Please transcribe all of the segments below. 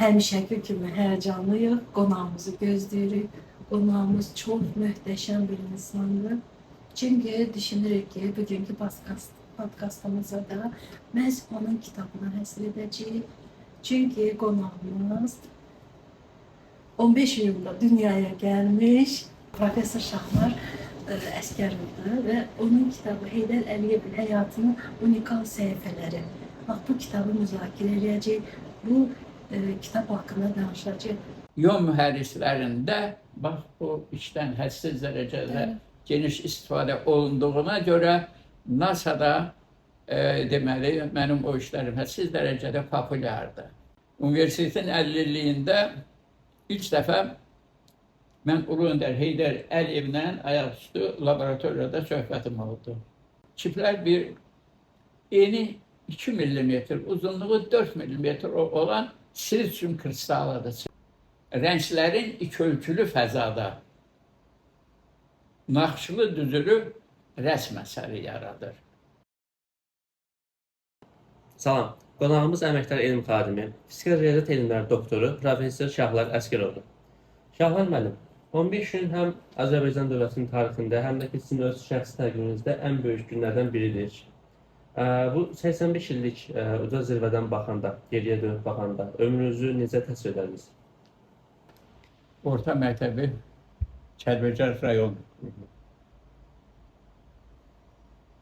həmişəki kimi həyəcanlıyıq, qonağımızı gözləyirik. Qonağımız çox möhtəşəm bir insandır. Çünki düşünürük ki, bugünkü podkastımıza da məhz onun kitabına həsr edəcəyik. Çünki qonağımız 15 iyulda dünyaya gəlmiş Profesör Şahmar Əsgərovdur və onun kitabı Heydər Əliyevin həyatının unikal səhifələri. Bax, bu kitabı müzakirə edəcəyik. Bu kitab haqqında danışacağıq. Yol mühərrislərində bax bu işdən hədsiz dərəcədə geniş istifadə olunduğuna görə NASA-da deməli mənim o işlərim hədsiz dərəcədə populyardır. Universitetin 50-liyində ilk dəfə mən Ulu Öndər Heydər Əliyevlə ayaqüstü laboratoriyada söhbətim oldu. Çiplər bir eni 2 mm, uzunluğu 4 mm olan silisyum kristalıdır. Rənglərin ikölçülü fəzada naxışlı düzülü rəsm əsəri yaradır. Salam, qonağımız əməkdar elm xadimi, fizika riyaziyyat elmləri doktoru Profesör Şahlar Əsgərovdur. Şahlar müəllim, 15 gün həm Azərbaycan dövlətinin tarixində, həm də ki sizin öz şəxsi təqviminizdə ən böyük günlərdən biridir. Bu 85 illik uca zirvədən baxanda, geriyə dönüb baxanda ömrünüzü necə təsvir edərdiniz? Orta məktəbi Kəlbəcər rayon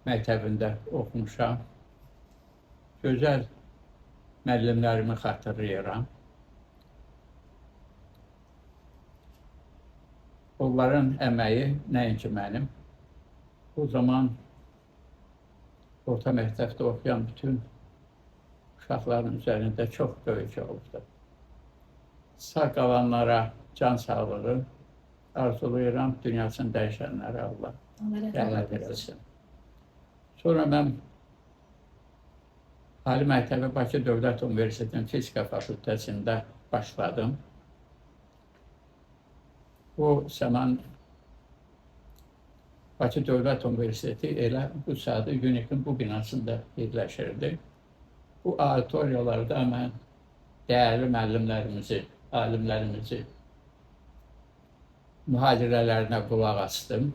məktəbində oxumuşam. Gözəl müəllimlərimi xatırlayıram. Onların əməyi nəinki mənim. O zaman orta məktəbdə oxuyan bütün uşaqların üzərində çox böyük olubdur. Sağ qalanlara can sağlığı arzulayıram, dünyasını dəyişənlərə Allah rəhmət eləsin. Sonra mən Ali məktəbi Bakı Dövlət Universitetinin Fizika Fakültəsində başladım. O zaman Bakı Dövlət Universiteti elə bu saat UNIC-in bu binasında yerləşirdi. Bu auditoriyalarda mən dəyərli müəllimlərimizi, alimlərimizi mühadirələrinə qulaq asdım.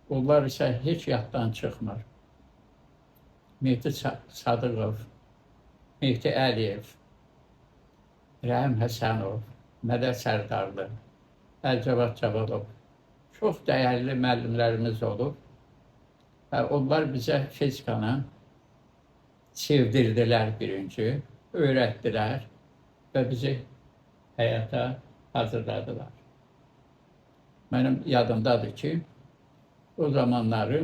Onlar isə heç yaddan çıxmır. Mehdi Sadıqov, Mehdi Əliyev, Rəhim Həsənov, Mədəd Sərdarlı, Əlcavad Cavadov. Çox dəyərli müəllimlərimiz olub. Onlar bizə fizikanı sevdirdilər birinci, öyrətdilər və bizi həyata hazırladılar. Mənim yadımdadır ki, o zamanları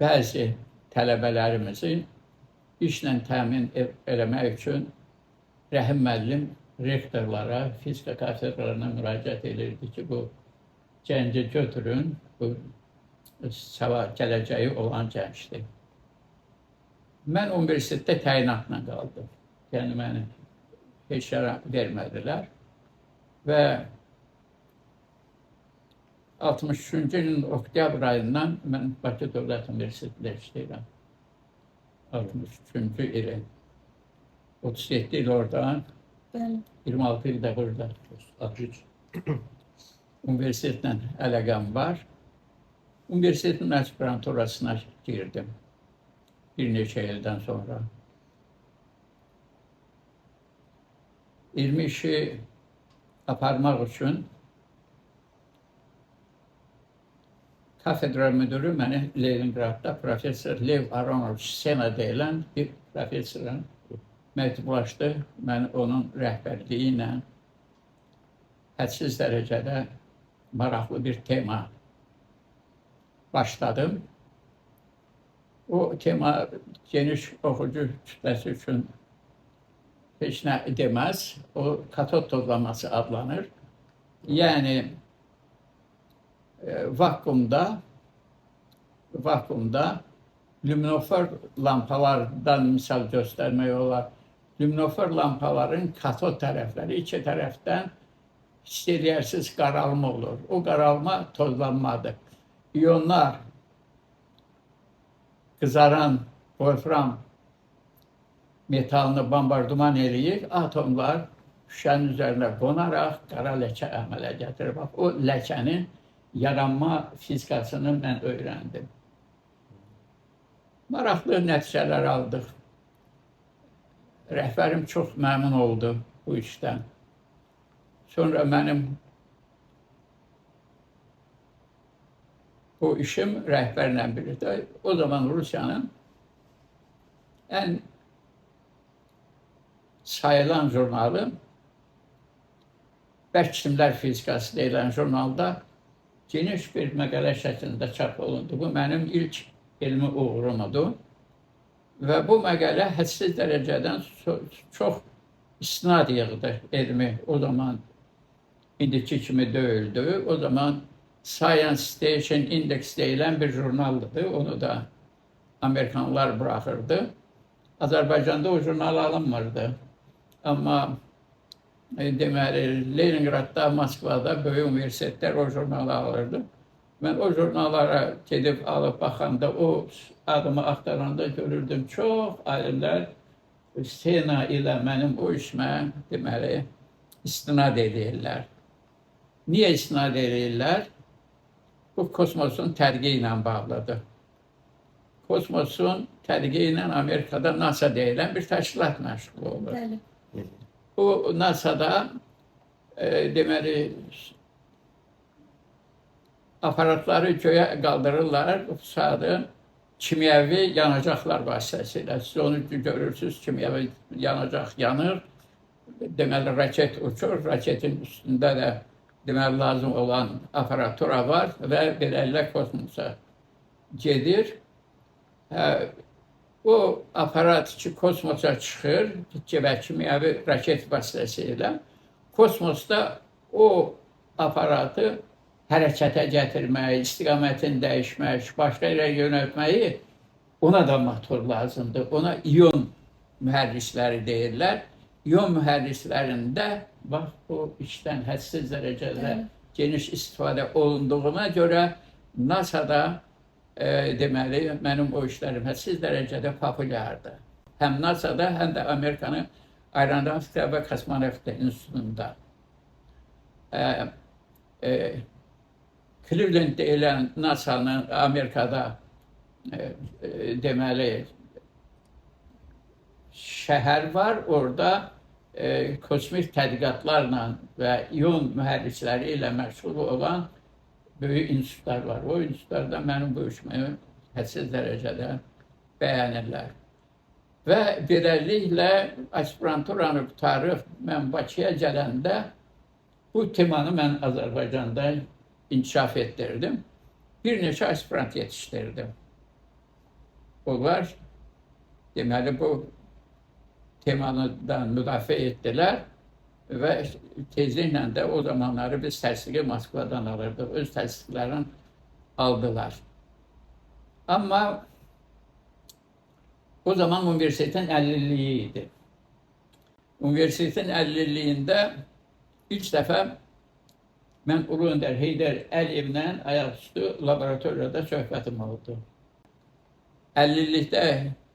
bəzi tələbələrimizi işlə təmin eləmək üçün Rəhim müəllim rektorlara, fizika kafedralarına müraciət edirdi ki, bu gənci götürün, bu gələcəyi olan gəncdir. Mən universitetdə təyinatla qaldım. Yəni, məni heç yerə vermədilər. Və 63-cü ilin oktyabr ayından mən Bakı Dövlət Universitetində işləyirəm. 63-cü ilin. 37 il oradan, 26 ildə burada. 63. Universitetlə əlaqəm var. Universitetin aspiranturasına girdim bir neçə ildən sonra. 20 işi aparmaq üçün kafedra müdürü məni Leningradda Profesör Lev Aronoviç Sena deyilən bir profesorun məktublaşdı. Mən onun rəhbərliyi ilə hədsiz dərəcədə maraqlı bir tema başladım. O tema geniş oxucu kütləsi üçün heç nə deməz. O katod tozlaması adlanır. Yəni vakuumda luminofor lampalardan misal göstərmək olar. Luminofor lampaların katod tərəfləri iki tərəfdən istəyərsiz qaralma olur. O qaralma tozlanmadır. İyonlar qızaran wolfram metalını bombardıman eləyir, atomlar şüşənin üzərinə qonaraq qara ləkə əmələ gətirir. Bax, o ləkənin yaranma fizikasını mən öyrəndim. Maraqlı nəticələr aldıq. Rəhbərim çox məmnun oldu bu işdən. Sonra mənim bu işim rəhbərlə birlikdə o zaman Rusiyanın ən sayılan jurnalı Bərk cisimlər fizikası deyilən jurnalda geniş bir məqalə şəklində çap olundu. Bu mənim ilk elmi uğurumdur. Və bu məqalə hədsiz dərəcədən çox istinad yığdı elmi. O zaman indiki kimi deyildi. O zaman Science Station Index deyilən bir jurnaldır. Onu da Amerikanlar buraxırdı. Azərbaycanda o jurnal alınmırdı. Amma deməli, Leningradda, Moskvada böyük universitetlər o jurnalı alırdı. Mən o jurnallara gedib alıb baxanda, o adımı axtaranda görürdüm, çox alimlər Sena ilə mənim o işmə deməli, istinad edirlər. Niyə istinad edirlər? Bu kosmosun tədqiqi ilə bağlıdır. Kosmosun tədqiqi ilə Amerikada NASA deyilən bir təşkilat məşğul olur. Bəli. Bu NASA'da deməli aparatları göyə qaldırırlar, bu sadə kimyəvi yanacaqlar vasitəsilə. Siz onu görürsünüz, kimyəvi yanacaq yanır, deməli raket uçur, raketin üstündə də deməli lazım olan aparatura var və beləliklə kosmosa gedir. O aparat ki, kosmosa çıxır və kimyəvi raket vasitəsilə kosmosda o aparatı hərəkətə gətirmək, istiqamətini dəyişmək, başqa yerə yönəltməyi ona da motor lazımdır. Ona iyon mühərrikləri deyirlər. İyon mühərriklərində bax, bu işdən hədsiz dərəcədə geniş istifadə olunduğuna görə NASA'da deməli, mənim o işlərim hədsiz dərəcədə populyardır. Həm NASA'da, həm də Amerikanın Aeronavtika və Kosmonavtika İnstitutunda. Cleveland deyilən NASA'nın Amerikada deməli şəhər var. Orada kosmik tədqiqatlarla və iyon mühərrikləri ilə məşğul olan böyük institutlar var. O institutlarda mənim bu işimi hədsiz dərəcədə bəyənirlər. Və beləliklə aspiranturanı qutarıb mən Bakıya gələndə bu temanı mən Azərbaycanda inkişaf etdirdim. Bir neçə aspirant yetişdirdim. Onlar deməli bu temanıdan müdafiə etdilər. Və tezliklə də o zamanları biz təsdiqi Moskvadan alırdıq, öz təsdiqlərini aldılar. Amma o zaman universitetin 50-liyi idi. Universitetin 50-liyində ilk dəfə mən Ulu Öndər Heydər Əliyevlə ayaqüstü laboratoriyada söhbətim oldu. 50-likdə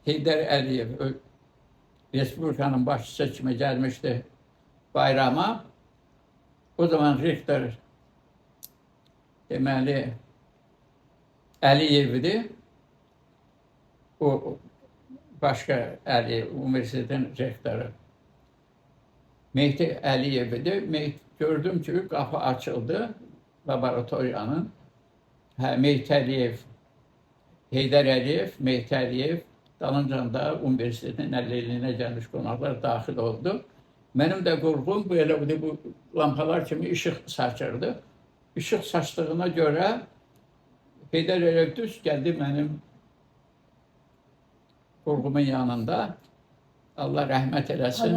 Heydər Əliyev Respublikanın başçısı kimi gəlmişdi bayrama. O zaman rektor deməli Əliyevdir. O başqa Əliyev, universitetin rektoru. Mehdi Əliyevdir. Gördüm ki, qapı açıldı laboratoriyanın. Mehdi Əliyev, Heydər Əliyev, Mehdi Əliyev, dalınca da universitetin 50-liyinə gəlmiş qonaqlar daxil oldu. Mənim də qurğum belə bu lampalar kimi işıq saçırdı. İşıq saçdığına görə Heydər Əliyev düz gəldi mənim qurğumun yanında. Allah rəhmət eləsin.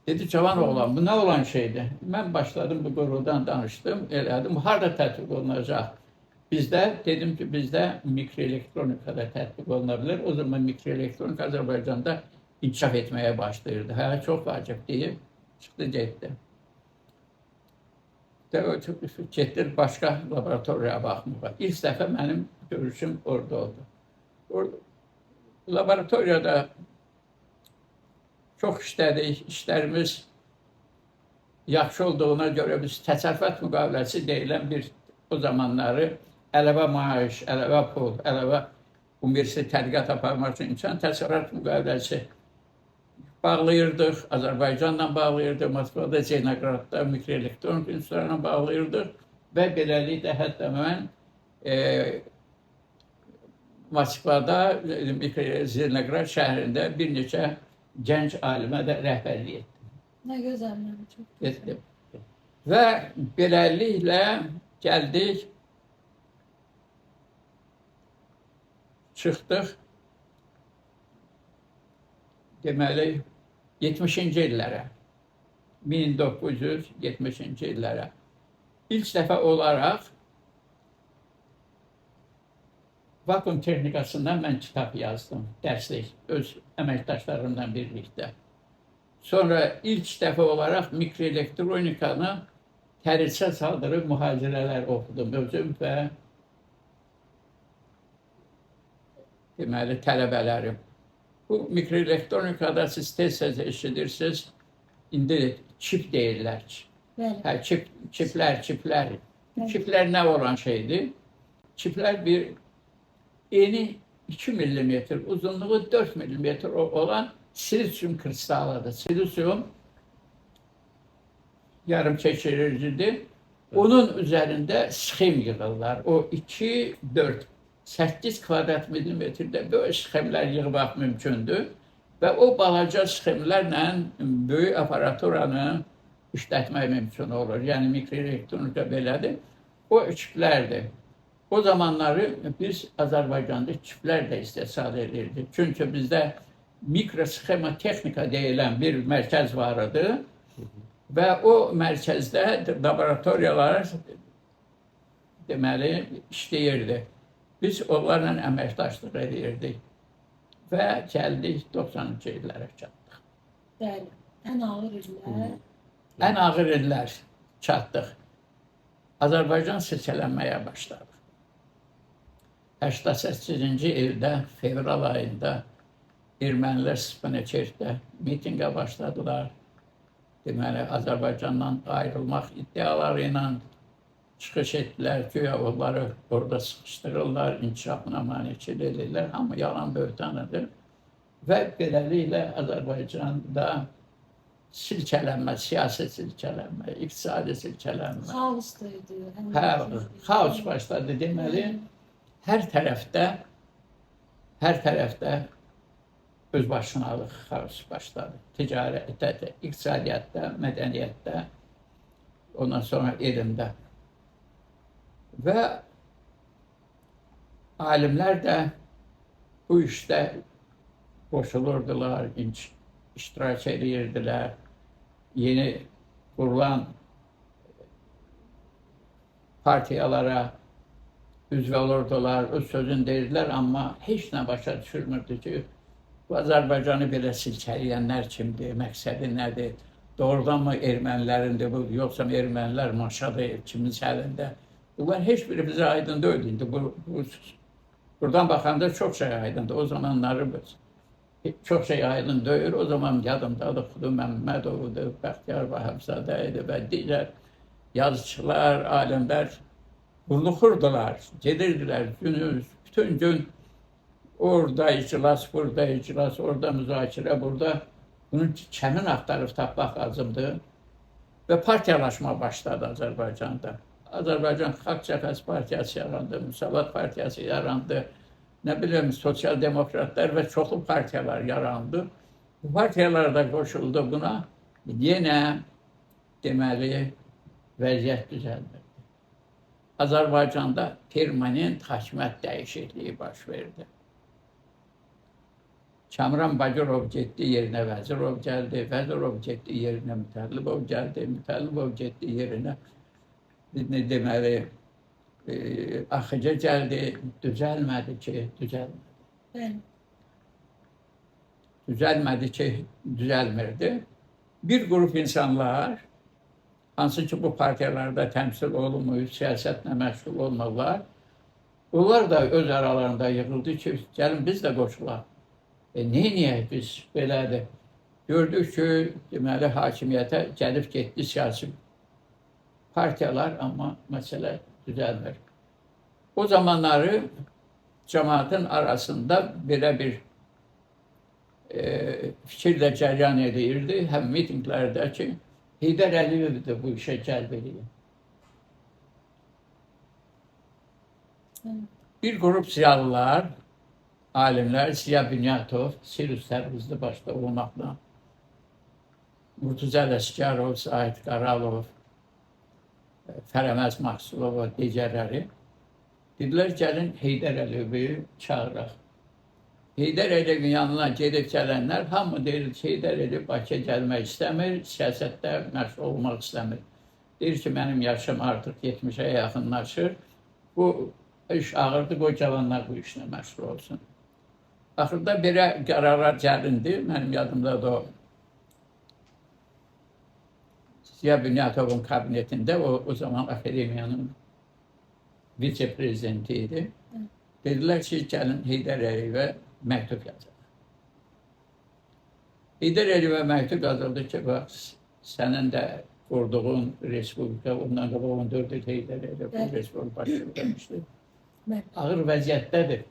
Dedi, cavan oğlan, bu nə olan şeydir? Mən başladım bu qurğudan danışdım, elədim. Harada tətbiq olunacaq? Bizdə, dedim ki, bizdə mikroelektronikada tətbiq oluna bilər. O zaman mikroelektronika Azərbaycanda inkişaf etməyə başlayırdı. Hə, çox vacib deyib, çıxdı, getdi. Getdir başqa laboratoriyaya baxmağa. İlk dəfə mənim görüşüm orada oldu. Laboratoriyada çox işlədik, işlərimiz yaxşı olduğuna görə biz təsərrüfat müqaviləsi deyilən bir o zamanları əlavə maaş, əlavə pul, əlavə universitet tədqiqat aparmaq üçün imkan təsərrüfat müqaviləsi bağlayırdıq, Azərbaycanla bağlayırdıq, Moskvada, Zeynəqradda mikroelektronik institutlarla bağlayırdıq və beləliklə hətta mən Moskvada, Zeynəqrad şəhərində bir neçə gənc alimə də rəhbərlik etdim. Nə gözəl, mən çox Etdim. Və beləliklə gəldik, çıxdıq, deməli, 70-ci illərə, 1970-ci illərə. İlk dəfə olaraq vakuum texnikasından mən kitab yazdım, dərslik, öz əməkdaşlarımla birlikdə. Sonra ilk dəfə olaraq mikroelektronikanı təricə saldırıb mühazirələr oxudum özüm və deməli, tələbələrim. Bu mikroelektronikada siz tez-tez eşidirsiniz, indi çip deyirlər. Bəli. Hə, çiplər. Çiplər nə olan şeydir? Çiplər bir eni 2 mm, uzunluğu 4 mm olan silisyum kristalıdır. Silisyum yarım çəkiricidir. Onun üzərində sxem yığırlar. O 2, 4, 8 kvadrat millimetrdə böyük sxemlər yığmaq mümkündür. Və o balaca sxemlərlə böyük aparaturanı işlətmək mümkün olur. Yəni mikroelektronika belədir. O çiplərdir. O zamanları biz Azərbaycanda çiplər də istehsal edirdik. Çünki bizdə mikrosxema texnika deyilən bir mərkəz var idi. Və o mərkəzdə laboratoriyalar deməli işləyirdi. Biz onlarla əməkdaşlıq edirdik. Və gəldik 90-cı illərə çatdıq. Bəli. Ən ağır illər. Ən ağır illər çatdıq. Azərbaycan silkələnməyə başladı. 88-ci ildə, fevral ayında ermənilər Stepanakert mitinqə başladılar. Deməli, Azərbaycandan ayrılmaq iddiaları ilə çıxış etdilər. Güya onları orada sıxışdırırlar, inkişafına maneçil edirlər. Amma yalan böhtanıdır. Və beləliklə Azərbaycanda silkələnmə, siyasi silkələnmə, iqtisadi silkələnmə. Xaosdaydı. Hə, xaos başladı deməli. Hər tərəfdə özbaşınalıq xaos başladı. Ticarətdə, iqtisadiyyatda, mədəniyyətdə, ondan sonra elmdə. Və alimlər də bu işdə qoşulurdular, iştirak edirdilər. Yeni qurulan partiyalara üzv olurdular, öz sözünü deyirdilər, amma heç nə başa düşülmürdü ki, bu Azərbaycanı belə silkələyənlər kimdir, məqsədi nədir, doğrudanmı ermənilərindir bu, yoxsa ermənilər maşadır kiminsə əlində. Bunlar heç biri bizə aydın deyildi. Buradan baxanda çox şey aydındır. O zamanları çox şey aydın deyil. O zaman yadımdadır, Xudu Məmmədovdur, Bəxtiyar Vahabzadə idi və digər yazıçılar, alimlər vurluxurdular, gedirdilər günüz, bütün gün orada iclas, burada iclas, orada müzakirə, burada bunun kəmin axtarıb tapmaq lazımdır və partiyalaşma başladı Azərbaycanda. Azərbaycan Xalq Cəbhəsi Partiyası yarandı, Müsavat Partiyası yarandı, nə bilim, sosial demokratlar və çoxlu partiyalar yarandı. Bu partiyalar da qoşuldu buna, yenə deməli vəziyyət düzəldi. Azərbaycanda permanent hakimiyyət dəyişikliyi baş verdi. Kamran Bacırov getdi, yerinə Vəzirov gəldi, Vəzirov getdi, yerinə Mütəllibov gəldi, Mütəllibov getdi, yerinə deməli, Axıca gəldi, düzəlmədi ki, düzəlmirdi. Bir qrup insanlar, hansı ki bu partiyalarda təmsil olunmuyor, siyasətlə məşğul olmurlar, onlar da öz aralarında yığıldı ki, gəlin biz də qoşulaq. Neyniyək biz belədir? gördük ki, deməli, hakimiyyətə gəlib getdi siyasi partiyalar, amma məsələ düzəlmir. O zamanları cəmaatın arasında belə bir fikir də cəryan edirdi, həm mitinqlərdə ki, Heydər Əliyev də bu işə cəlb edir. Bir qrup ziyalılar, alimlər, Ziya Bünyatov, Sirus Təbrizli başda olmaqla, Murtuza Ələsgərov, Sait Qaralov, Fərəməz Maxsulov və digərləri dedilər, gəlin Heydər Əliyevi çağıraq. Heydər Əliyevin yanına gedib gələnlər hamı deyir ki, Heydər Əliyev Bakıya gəlmək istəmir, siyasətdə məşğul olmaq istəmir. Deyir ki, mənim yaşım artıq 70-ə yaxınlaşır, bu iş ağırdır, qoy cavanlar bu işlə məşğul olsun. Axırda belə qərarlar gəlindi, mənim yadımda da o Ziya Bünyatovun kabinetində, o zaman akademiyanın vitse-prezidenti idi. Dedilər ki, gəlin Heydər Əliyevə məktub yazaq. Heydər Əliyevə məktub yazıldı ki, bax, sənin də qurduğun respublika, ondan qabaq 14 il Heydər Əliyev bu respublika başçılıq etmişdi. Ağır vəziyyətdədir.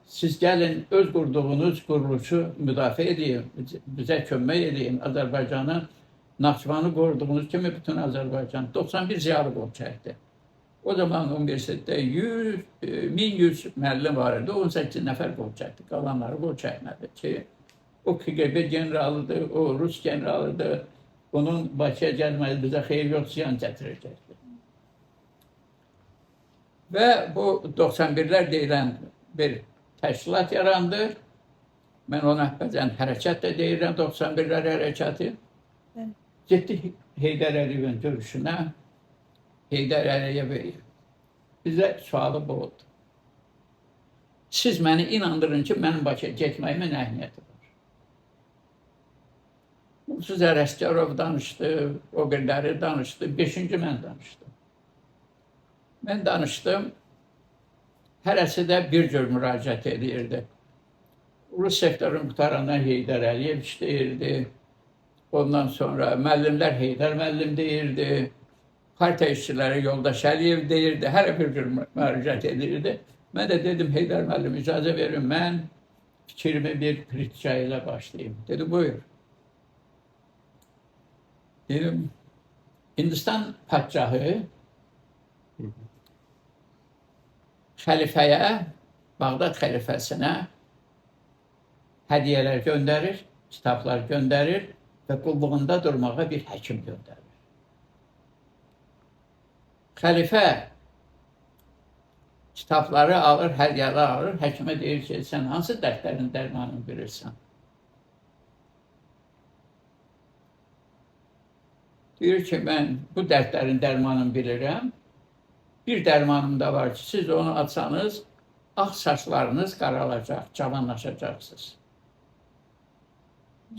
Siz gəlin, öz qurduğunuz quruluşu müdafiə edin, bizə kömək edin, Azərbaycanı, Naxçıvanı qoruduğunuz kimi bütün Azərbaycan 91 ziyalı qol çəkdi. O zaman universitetdə 1100 müəllim var idi, 18 nəfər qol çəkdi, qalanları qol çəkmədi ki, o KGB generalıdır, o Rus generalıdır, onun Bakıya gəlməyi bizə xeyir yox, ziyan gətirəcəkdir. Və bu 91-lər deyilən bir təşkilat yarandı. Mən ona bəzən hərəkət də deyirəm, 91-lər hərəkəti. Getdi Heydər Əliyevin görüşünə. Heydər Əliyev bizə sualı bu oldu. Siz məni inandırın ki, mənim Bakıya getməyimin əhəmiyyəti var. Murtuza Ələsgərov danışdı, o biriləri danışdı, 5-ci mən danışdım. Mən danışdım, hərəsi də bir cür müraciət edirdi. Rus sektorun qutarandan Heydər Əliyev işləyirdi. Ondan sonra müəllimlər Heydər müəllim deyirdi. Partiya işçiləri Yoldaş Əliyev deyirdi. Hər bir cür müraciət edirdi. Mən də dedim, Heydər müəllim icazə verin, mən fikrimi bir kritika ilə başlayayım. Dedi, buyur. Dedim, Hindistan padşahı xəlifəyə, Bağdad xəlifəsinə hədiyyələr göndərir, kitablar göndərir və qulluğunda durmağa bir həkim göndərir. Xəlifə kitabları alır, hədiyyələr alır, həkimə deyir ki, sən hansı dərdlərin dərmanını bilirsən? Deyir ki, mən bu dərdlərin dərmanını bilirəm. Bir dərmanım da var ki, siz onu açsanız, ağ saçlarınız qaralacaq, cavanlaşacaqsınız.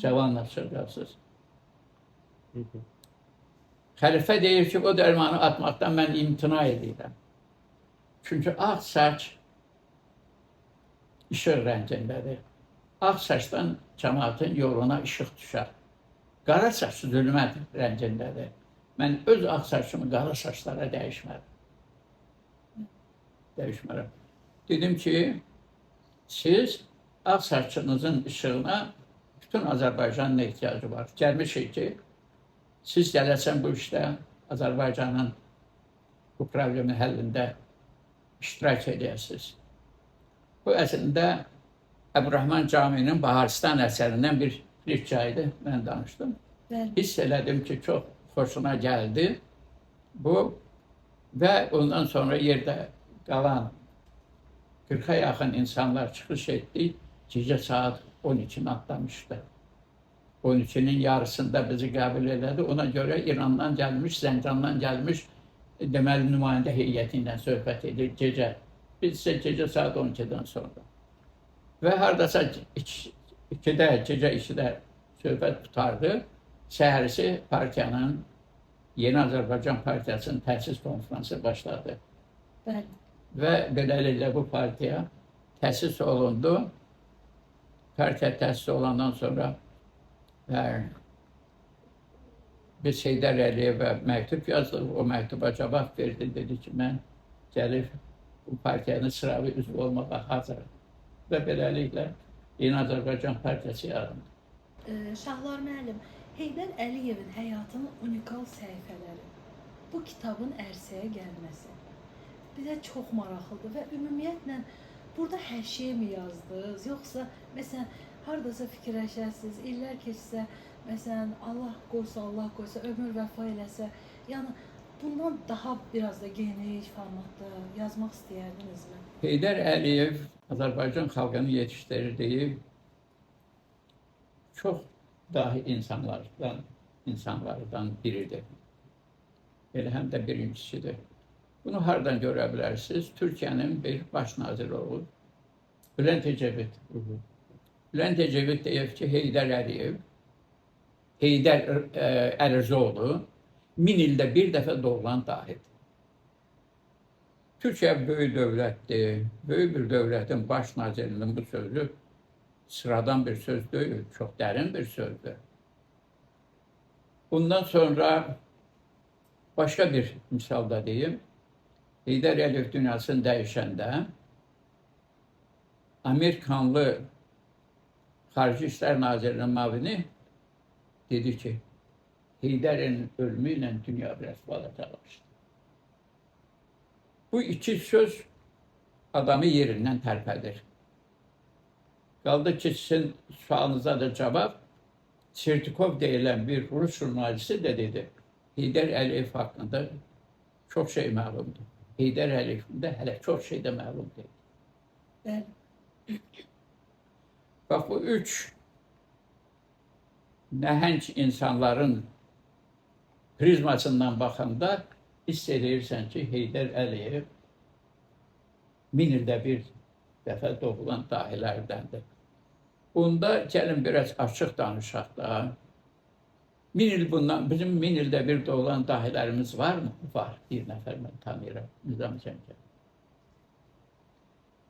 Cavanlaşacaqsınız. Xəlifə deyir ki, o dərmanı atmaqdan mən imtina edirəm. Çünki ağ saç işıq rəngindədir. Ağ saçdan cəmaatın yoluna işıq düşər. Qara saç zülmət rəngindədir. Mən öz ağ saçımı qara saçlara dəyişmərəm. Dedim ki, siz ağ saçınızın işığına bütün Azərbaycanın ehtiyacı var. Gəlmişik ki, siz gələcəksən bu işdə Azərbaycanın bu problemin həllində iştirak edəsiniz. Bu əslində Əbdurrahman Caminin Baharistan əsərindən bir hekayədir, mən danışdım. Hiss elədim ki, çox xoşuna gəldi bu və ondan sonra yerdə qalan 40-a yaxın insanlar çıxış etdi, gecə saat 12-ni atlamışdı. 12-nin yarısında bizi qəbul elədi. Ona görə İrandan gəlmiş, Zəncandan gəlmiş deməli nümayəndə heyəti ilə söhbət edir gecə. Biz isə gecə saat 12-dən sonra. Və hardasa 2-də, gecə 2-də söhbət qutardı. Səhərisi partiyanın, Yeni Azərbaycan Partiyasının təsis konfransı başladı. Bəli. Və beləliklə bu partiya təsis olundu. Partiya təsis olandan sonra Və biz Heydər Əliyevə məktub yazdıq, o məktuba cavab verdi, dedi ki, mən gəlib bu partiyanın sıravi üzvü olmağa hazırım. Və beləliklə Yeni Azərbaycan Partiyası yarandı. Şahlar müəllim, Heydər Əliyevin həyatının unikal səhifələri, bu kitabın ərsəyə gəlməsi bizə çox maraqlıdır və ümumiyyətlə burada hər şeyi mi yazdınız, yoxsa məsələn hardasa fikirləşəsiniz, illər keçsə, məsələn Allah qoysa, ömür vəfa eləsə, yəni bundan daha biraz da geniş formatda yazmaq istəyərdinizmi? Heydər Əliyev Azərbaycan xalqının yetişdirdiyi çox dahi insanlardan biridir. Elə həm də birincisidir. Bunu hardan görə bilərsiniz? Türkiyənin bir baş naziri olur. Bülent Ecevit. Bülent Ecevit deyir ki, Heydər Əliyev, Heydər Əlizoğlu 1000 ildə bir dəfə doğulan dahidir. Türkiyə böyük dövlətdir. Böyük bir dövlətin baş nazirinin bu sözü sıradan bir söz deyil, çox dərin bir sözdür. Bundan sonra başqa bir misalda deyim. Heydər Əliyev dünyasını dəyişəndə Amerikanlı Xarici İşlər Nazirinin müavini dedi ki, Heydərin ölümü ilə dünya biraz balacalaşdı. Bu iki söz adamı yerindən tərpədir. Qaldı ki, sizin sualınıza da cavab, Sertikov deyilən bir Rus jurnalisti də dedi, Heydər Əliyev haqqında çox şey məlumdur. Heydər Əliyevdə hələ çox şey də məlum deyil. Bəli. Bax, bu üç nəhəng insanların prizmasından baxanda hiss edirsən ki, Heydər Əliyev 1000 ildə bir dəfə doğulan dahilərdəndir. Bunda gəlin biraz açıq danışaq da. 1000 il bundan, bizim 1000 ildə bir doğulan dahilərimiz var mı? Var. Bir nəfər mən tanıyıram. Nizami Gəncəvi.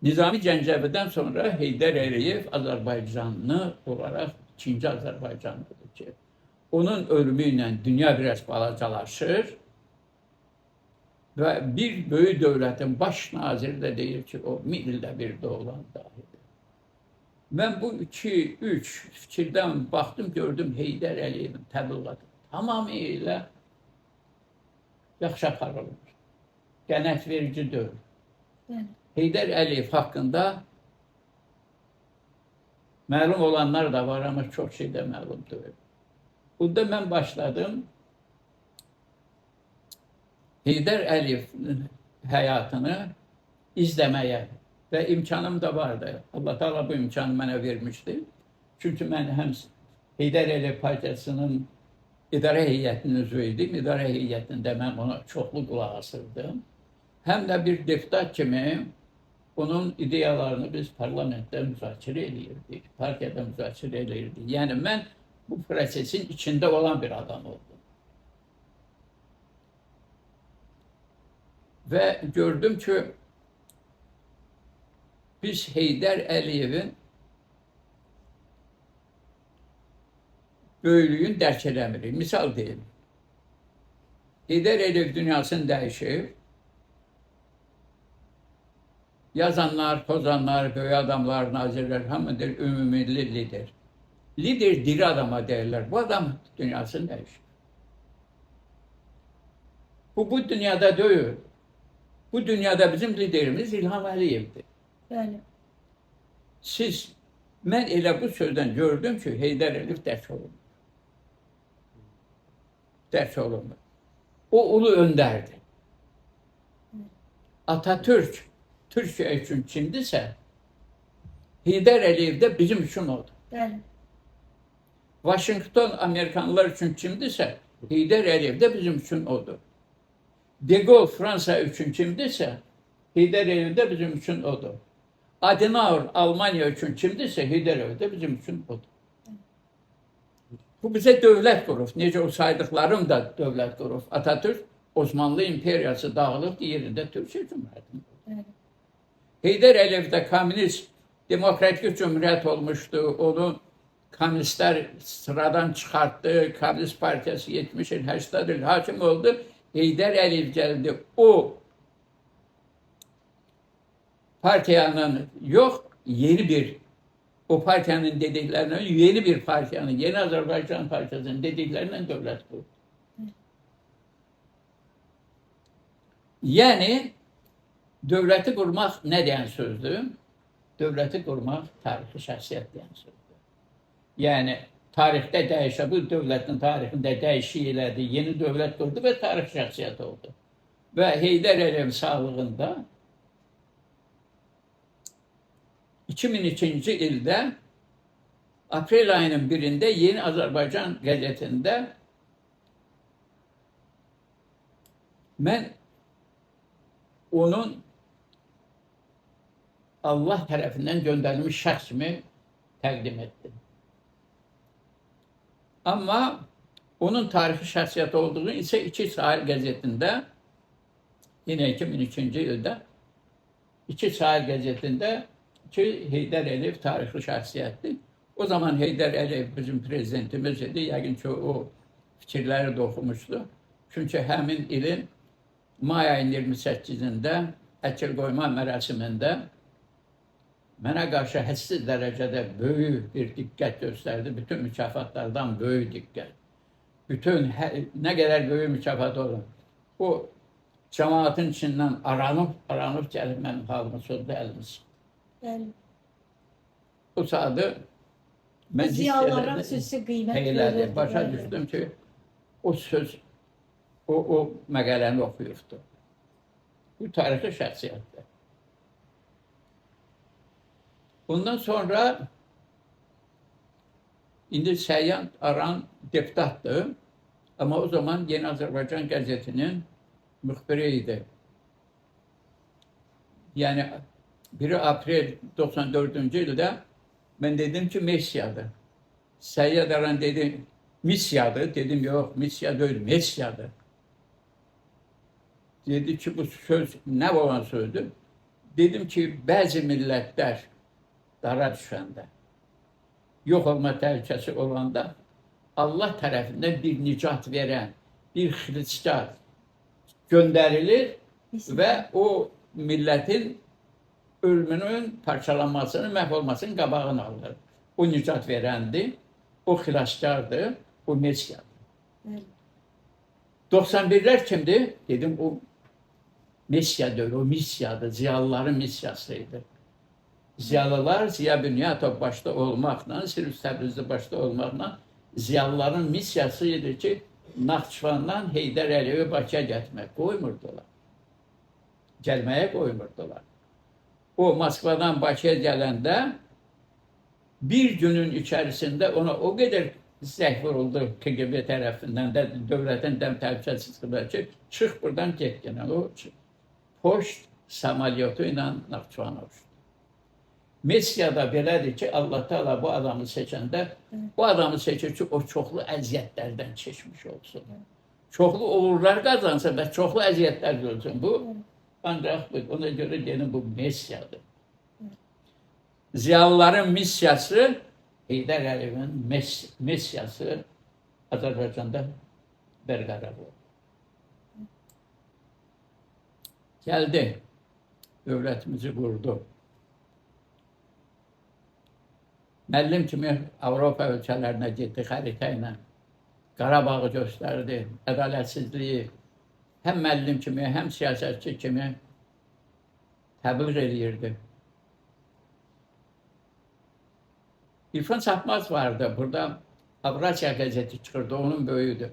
Nizami Gəncəvidən sonra Heydər Əliyev Azərbaycanlı olaraq ikinci Azərbaycanlıdır ki, onun ölümü ilə dünya biraz balacalaşır və bir böyük dövlətin baş naziri də deyir ki, o 1000 ildə bir doğulan dahidir. Mən bu üç fikirdən baxdım, gördüm Heydər Əliyevin təbliğatı tamamilə yaxşı aparılır. Qənaət verici deyil. Heydər Əliyev haqqında məlum olanlar da var, amma çox şey də məlum deyil. Bunda mən başladım Heydər Əliyevin həyatını izləməyə və imkanım da vardı. Allah Teala bu imkanı mənə vermişdi. Çünki mən həm Heydər Əliyev Partiyasının idarə heyətinin üzvü idim. İdarə heyətində mən ona çoxlu qulaq asırdım. Həm də bir deputat kimi onun ideyalarını biz parlamentdə müzakirə edirdik, partiyada müzakirə edirdik. Yəni mən bu prosesin içində olan bir adam oldum. Və gördüm ki, biz Heydər Əliyevin böyüklüyünü dərk eləmirik. Misal deyim. Heydər Əliyev dünyasını dəyişib, yazanlar, pozanlar, böyük adamlar, nazirlər, hamıdır ümumilli lider. Lider diri adama deyirlər. Bu adam dünyasını dəyişib. Bu dünyada deyil. Bu dünyada bizim liderimiz İlham Əliyevdir. Bəli. Mən elə bu sözdən gördüm ki, Heydər Əliyev dərk olunur. Dərk olunur. O ulu öndərdir. Atatürk Türkiyə üçün kimdirsə, Heydər Əliyev də bizim üçün odur. Bəli. Washington Amerikanlılar üçün kimdirsə, Heydər Əliyev də bizim üçün odur. De Gaulle Fransa üçün kimdirsə, Heydər Əliyev də bizim üçün odur. Adenauer Almaniya üçün kimdirsə, Heydər Əliyev də bizim üçün odur. Bu bizə dövlət qurub. Necə o saydıqlarım da dövlət qurub. Atatürk Osmanlı İmperiyası dağılıb, yerində Türkiyə Cumhuriyyəti. Heydər Əliyev də komünist demokratik cümhuriyyət olmuşdu. Onu komünistler sıradan çıkarttı. Komünist Partisi 70 yıl, 80 yıl hakim oldu. Heydər Əliyev geldi. O partiyanın yok, yeni bir, o partiyanın dediklerine yeni bir partiyanın, yeni Azerbaycan Partisi'nin dediklerinden devlet kurdu. Yani devleti kurmak ne diyen sözdü? Devleti kurmak tarihi şahsiyet diyen sözdü. Yani tarihte değişen, bu devletin tarihinde değişiyorlardı, yeni devlet kurdu ve tarih şahsiyet oldu. Ve Heydər Əliyev sağlığında 2002 ildə aprel ayının birinde Yeni Azerbaycan gazetinde ben onun Allah tarafından gönderilmiş şahs kimi təqdim ettim. Ama onun tarihi şahsiyet olduğunu ise İki Sahil gazetinde yine 2002 yılda İki Sahil gazetinde ki Heydər Əliyev tarihi şahsiyyətdir. O zaman Heydər Əliyev bizim prezidentimiz idi. Yəqin ki o fikirləri də oxumuşdu. Çünki həmin ilin may ayının 28-də əkil qoyma mərasimində mənə qarşı hədsiz dərəcədə böyük bir diqqət göstərdi. Bütün mükafatlardan böyük diqqət. Bütün nə qədər böyük mükafat olur. O cəmaatın içindən aranıb gəlib mənim halımı sözdə əlimiz. Yani, O saatı mən ziyalara xüsusi qiymət verirdi. Başa düşdüm ki, o söz, o məqələni oxuyurdu. Bu tarixi şəxsiyyətdir. Bundan sonra indi Səyyan Aran deputatdır. Ama o zaman Yeni Azerbaycan gazetinin müxbiri idi. Yani 1 April 94-cü ildə ben dedim ki Messiyadır. Səyyad Aran dedi Missiyadır. Dedim yok Missiya değil Messiyadır. Dedi ki bu söz ne olan sözdür? Dedim ki bazı milletler dara düşəndə, yok olma təhlükəsi olanda Allah tarafından bir nicat veren bir Hristiyan gönderilir ve o milletin ölümünün parçalanmasını, mahvolmasının qabağını alır. O nicat verendi, o xilaskardır, o Messiyadır. Evet. 91'ler kimdi? Dedim o Messiyadır, o Missiyadır, Ziyalıların Missiyasıydı. Ziyalılar Ziya Bünyatov başta olmakla, Sirus Təbrizli başta olmakla Ziyalıların missiyasıydı ki Naxçıvandan Heydər Əliyevi Bakıya getmək qoymurdular. Gəlməyə qoymurdular. O Moskvadan Bakıya gələndə bir günün içerisinde ona o kadar zəh vuruldu KGB tərəfindən də dövlətin dəm təhlükəsizliyi ki çıx buradan get gene. O poşt samalyotu ilə Naxçıvana uçdu. Messiyada belədir ki Allah Teala bu adamı seçəndə bu adamı seçir ki o çoxlu əziyyətlərdən keçmiş olsun. Çoxlu uğurlar qazansın və çoxlu əziyyətlər görsün. Bu ancaq ona göre yeni bu Messiyadır. Ziyalıların missiyası Heydər Əliyevin missiyası Azərbaycanda bərqərar oldu. Geldi, dövlətimizi qurdu. Müəllim kimi Avropa ölkələrinə getdi xəritə ilə. Qarabağı göstərdi, ədalətsizliyi həm müəllim kimi, həm siyasətçi kimi təbliğ edirdi. İrfan Çatmaz vardı, burada Avrasya gazeti çıxırdı, onun böyüdü.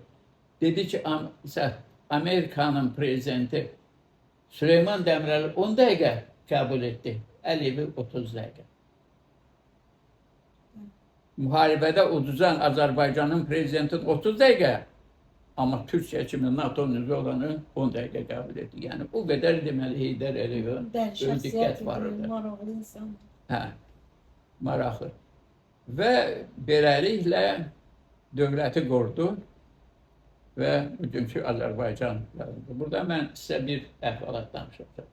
Dedi ki, Amerikanın prezidenti Süleyman Demirel 10 dəqiqə qəbul etdi, Əliyevi 30 dəqiqə. Müharibədə uduzan Azərbaycanın prezidenti 30 dəqiqə, ama Türkiye kimi NATO'nun üzvü olanı 10 dəqiqə qəbul etdi. Yəni o qədər deməli Heydər Əliyevə böyük diqqət vardı. Maraqlı insan. Hə, maraqlı. Və beləliklə dövləti qurdu və bugünkü Azərbaycan yarandı. Burada mən sizə bir əhvalat danışacağım.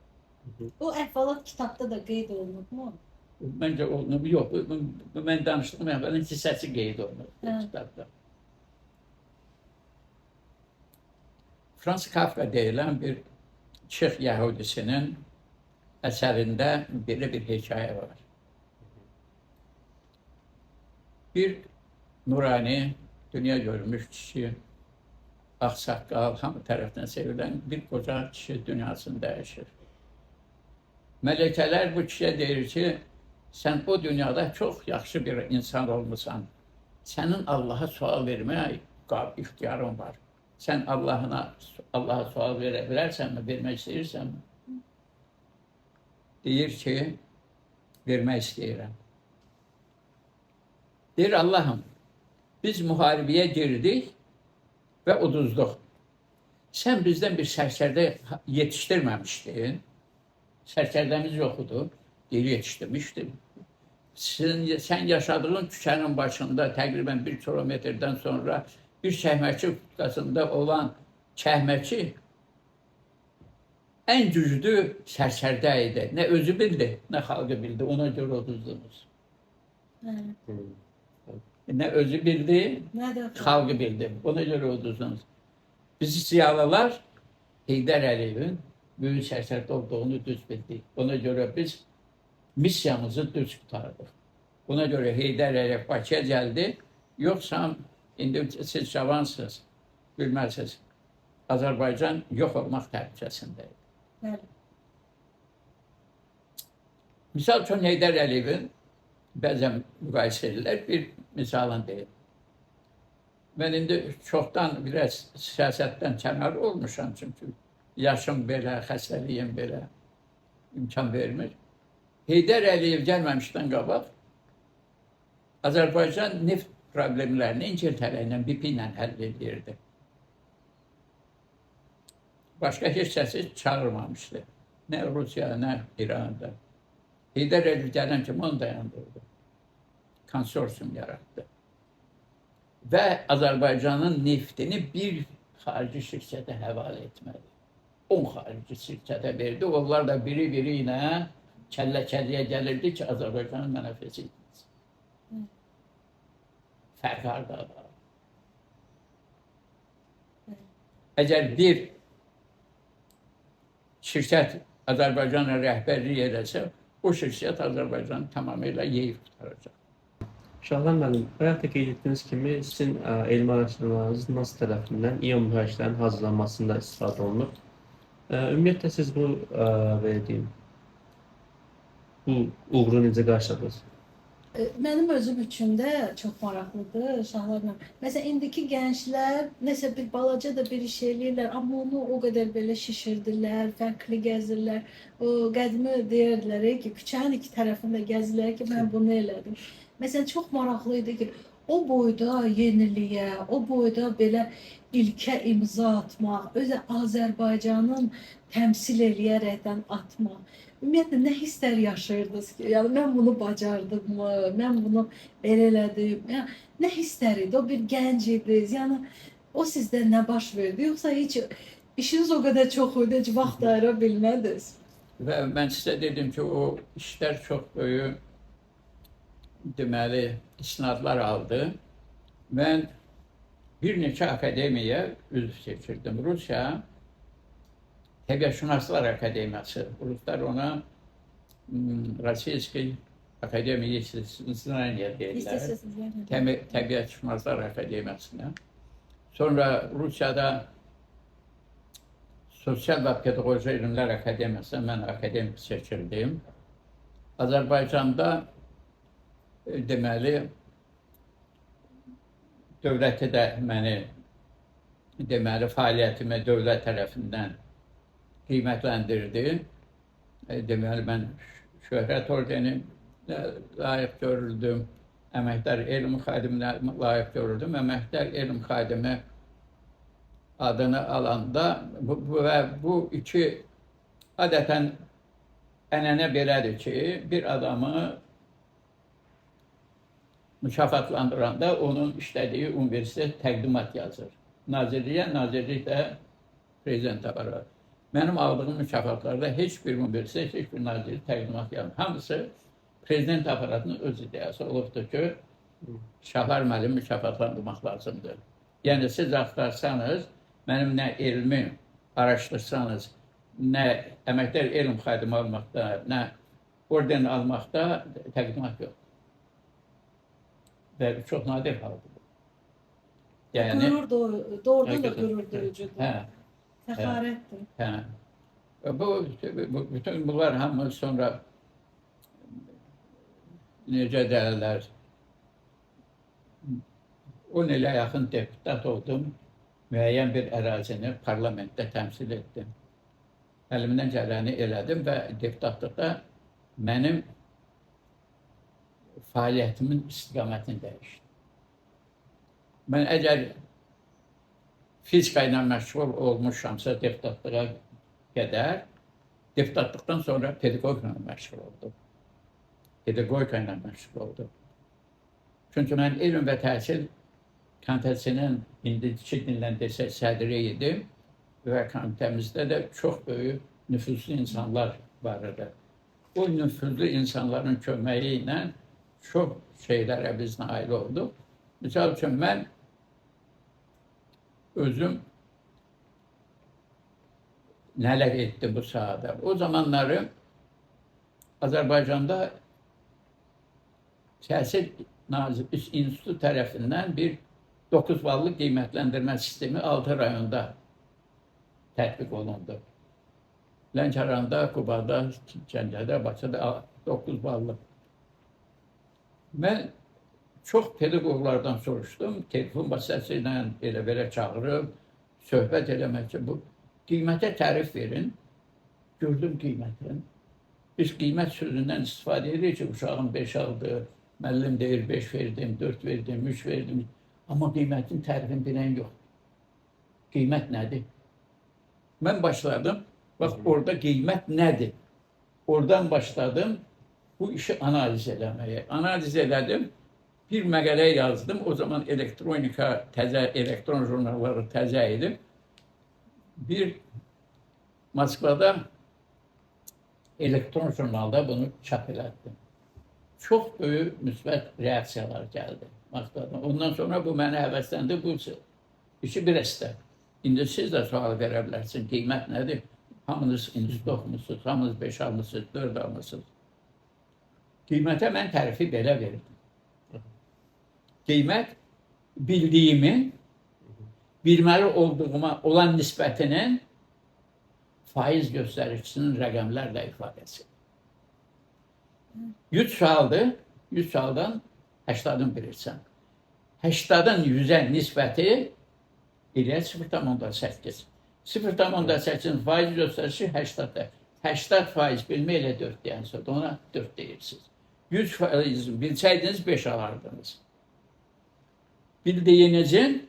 O əhvalat kitabda da qeyd olunub mu? Məncə onu yox, mən danışdığım əvvəlin hissəsi qeyd olunur bu Hə. kitabda. Franz Kafka deyilən bir Çex yəhudisinin əsərində belə bir hekayə var. Bir nurani, dünya görmüş kişi, ağsaqqal, hamı tərəfdən sevilən bir qoca kişi dünyasını dəyişir. Mələkələr bu kişiyə deyir ki, sən o dünyada çox yaxşı bir insan olmusan. Sənin Allaha sual verməyə ixtiyarın var. Sən Allaha sual verə bilərsənmi, vermək istəyirsənmi? Deyir ki, vermək istəyirəm. Deyir, Allahım, biz müharibəyə girdik və uduzduq. Sən bizdən bir sərkərdə yetişdirməmişdin. Sərkərdəmiz yoxudur. Deyir, yetişdirmişdim. Sən yaşadığın küçənin başında təqribən 1 kilometrdən sonra bir çəhməçi qutqasında olan çəhməçi ən güclü sərsərdə idi. Nə özü bildi, nə xalqı bildi. Ona görə uduzdunuz. Nə özü bildi, xalqı bildi. Ona görə uduzdunuz. Biz ziyalılar Heydər Əliyevin böyük sərsərdə olduğunu düz bildik. Ona görə biz missiyamızı düz qurtardıq. Buna görə Heydər Əliyev Bakıya gəldi. Yoxsa indi siz cavansınız, bilməlsiniz. Azərbaycan yox olmaq təhlükəsindəydi. Bəli. Misal üçün Heydər Əliyevin bəzən müqayisə edirlər, bir misalını deyim. Mən indi çoxdan biraz siyasətdən kənar olmuşam, çünki yaşım belə, xəstəliyim belə imkan vermir. Heydər Əliyev gəlməmişdən qabaq Azərbaycan neft problemlərini İngiltərə ilə, BP ilə həll edirdi. Başqa heç kəsi çağırmamışdı. Nə Rusiya, nə İranda. Heydər Əliyev gələn kimi onu dayandırdı. Konsorsiyum yaratdı. Və Azərbaycanın neftini bir xarici şirkətə həvalə etmədi. 10 xarici şirkətə verdi. Onlar da biri ilə kəllə-kəlliyə gəlirdi ki, Azərbaycanın mənafesi etməsin. Fərq hardadır? Əgər bir şirkət Azərbaycanla rəhbərlik edəsə, o şirkət Azərbaycanı tamamilə yeyib tutaracaq. Şahlan müəllim, bayaq da qeyd etdiyiniz kimi sizin elmi araşdırmalarınız NAS tərəfindən ion mühərriklərin hazırlanmasında istifadə olunur. Ümumiyyətlə siz bu uğuru necə qarşıladınız? Mənim özüm üçün də çox maraqlıdır Şahlarla. Məsələn, indiki gənclər nəsə bir balaca da bir iş eləyirlər, amma onu o qədər belə şişirdirlər, fərqli gəzirlər. O qədimi deyirdilər ki, küçənin iki tərəfində gəzirlər ki, mən bunu elədim. Məsələn, çox maraqlı idi ki, o boyda yeniliyə, o boyda belə ilkə imza atmaq, özü Azərbaycanın təmsil eləyərəkdən atmaq. Ümumiyyətlə, nə hisslər yaşayırdınız ki? Yəni, mən bunu bacardımmı? Mən bunu belə elədim? Yəni, nə hisslər idi? O bir gənc idiniz. Yəni, o sizdə nə baş verdi? Yoxsa heç işiniz o qədər çox idi, heç vaxt ayıra bilmədiniz? Və mən sizə dedim ki, o işlər çox böyük, deməli, isnadlar aldı. Mən bir neçə akademiya üzv seçirdim. Rusiya Təbiətşünaslar Akademiyası. Ruslar ona Rossiyski Akademiya İstisiznaya deyirlər. Təbiətşünaslar Akademiyasına. Sonra Rusiyada Sosial və Pedaqoji İlmlər Akademiyasına mən akademik seçildim. Azərbaycanda deməli dövləti də məni deməli fəaliyyətimi dövlət tərəfindən qiymətləndirdi. Deməli, mən şöhrət ordeni layiq görüldüm, əməkdar elm xadiminə layiq görüldüm. Əməkdar elm xadimi adını alanda və bu iki adətən ənənə belədir ki, bir adamı mükafatlandıranda onun işlədiyi universitet təqdimat yazır. Nazirlik də prezidentə var. Mənim aldığım mükafatlarda heç bir universitet, heç bir nazirlik təqdimat yazmır. Hamısı prezident aparatının öz ideyası olubdur ki, Şahlar müəllim mükafatlandırmaq lazımdır. Yəni siz axtarsanız, mənim nə elmi araşdırsanız, nə əməkdar elm xadimi almaqda, nə orden almaqda təqdimat yox. Və çox nadir haldır bu. Yəni, Doğrudan da qürur duyucudur. hə, Fəxarətdir. hə. Bütün bunlar hamı sonra necə deyirlər, 10 ilə yaxın deputat oldum, müəyyən bir ərazini parlamentdə təmsil etdim. Əlimdən gələni elədim və deputatlıqda mənim fəaliyyətimin istiqamətini dəyişdi. Mən əgər fizika ilə məşğul olmuşamsa deputatlığa qədər, deputatlıqdan sonra pedaqogla məşğul oldum. Pedaqogika ilə məşğul oldum. Çünki mən elm və təhsil komitəsinin indiki dillə desək sədri idim və komitəmizdə də çox böyük nüfuzlu insanlar var idi. O nüfuzlu insanların köməyi ilə çox şeylərə biz nail olduq. Misal üçün, mən özüm nələr etdim bu sahədə. O zamanları Azərbaycanda Təhsil İnstitutu tərəfindən bir 9 ballı qiymətləndirmə sistemi 6 rayonda tətbiq olundu. Lənkəranda, Qubada, Gəncədə, Bakıda 9 ballı. Mən çox pedaqoglardan soruşdum, telefon vasitəsilə elə-belə çağırıb, söhbət eləmək ki, bu qiymətə tərif verin. Gördüm qiymətin. Biz qiymət sözündən istifadə edirik ki, uşağım 5 aldı, müəllim deyir 5 verdim, 4 verdim, 3 verdim. Amma qiymətin tərifini bilən yox. Qiymət nədir? Mən başladım, bax orada qiymət nədir? Oradan başladım bu işi analiz eləməyə. Analiz elədim, bir məqələ yazdım. O zaman elektronika, təzə elektron jurnalları təzə idi. Bir Moskvada elektron jurnalda bunu çap elədim. Çox böyük müsbət reaksiyalar gəldi Moskvadan. Ondan sonra bu məni həvəsləndi, bu işi bir əstə. İndi siz də sual verə bilərsiniz, qiymət nədir? Hamınız institut oxumusunuz, hamınız 5 almışsınız, 4 almışsınız. Qiymətə mən tərifi belə verdim. Qiymət bildiyimin, bilməli olduğuma olan nisbətinin faiz göstəricisinin rəqəmlərlə ifadəsi. 100 sualdır, 100 sualdan 80'ını bilirsən. 80'ın 100'ə nisbəti ilə 0,8. 0,8'in faiz göstərisi 80'də. 80% bilmə ilə 4 deyən sonra ona 4 deyirsiniz. 100% bilsəydiniz 5 alardınız. Bildiyinizin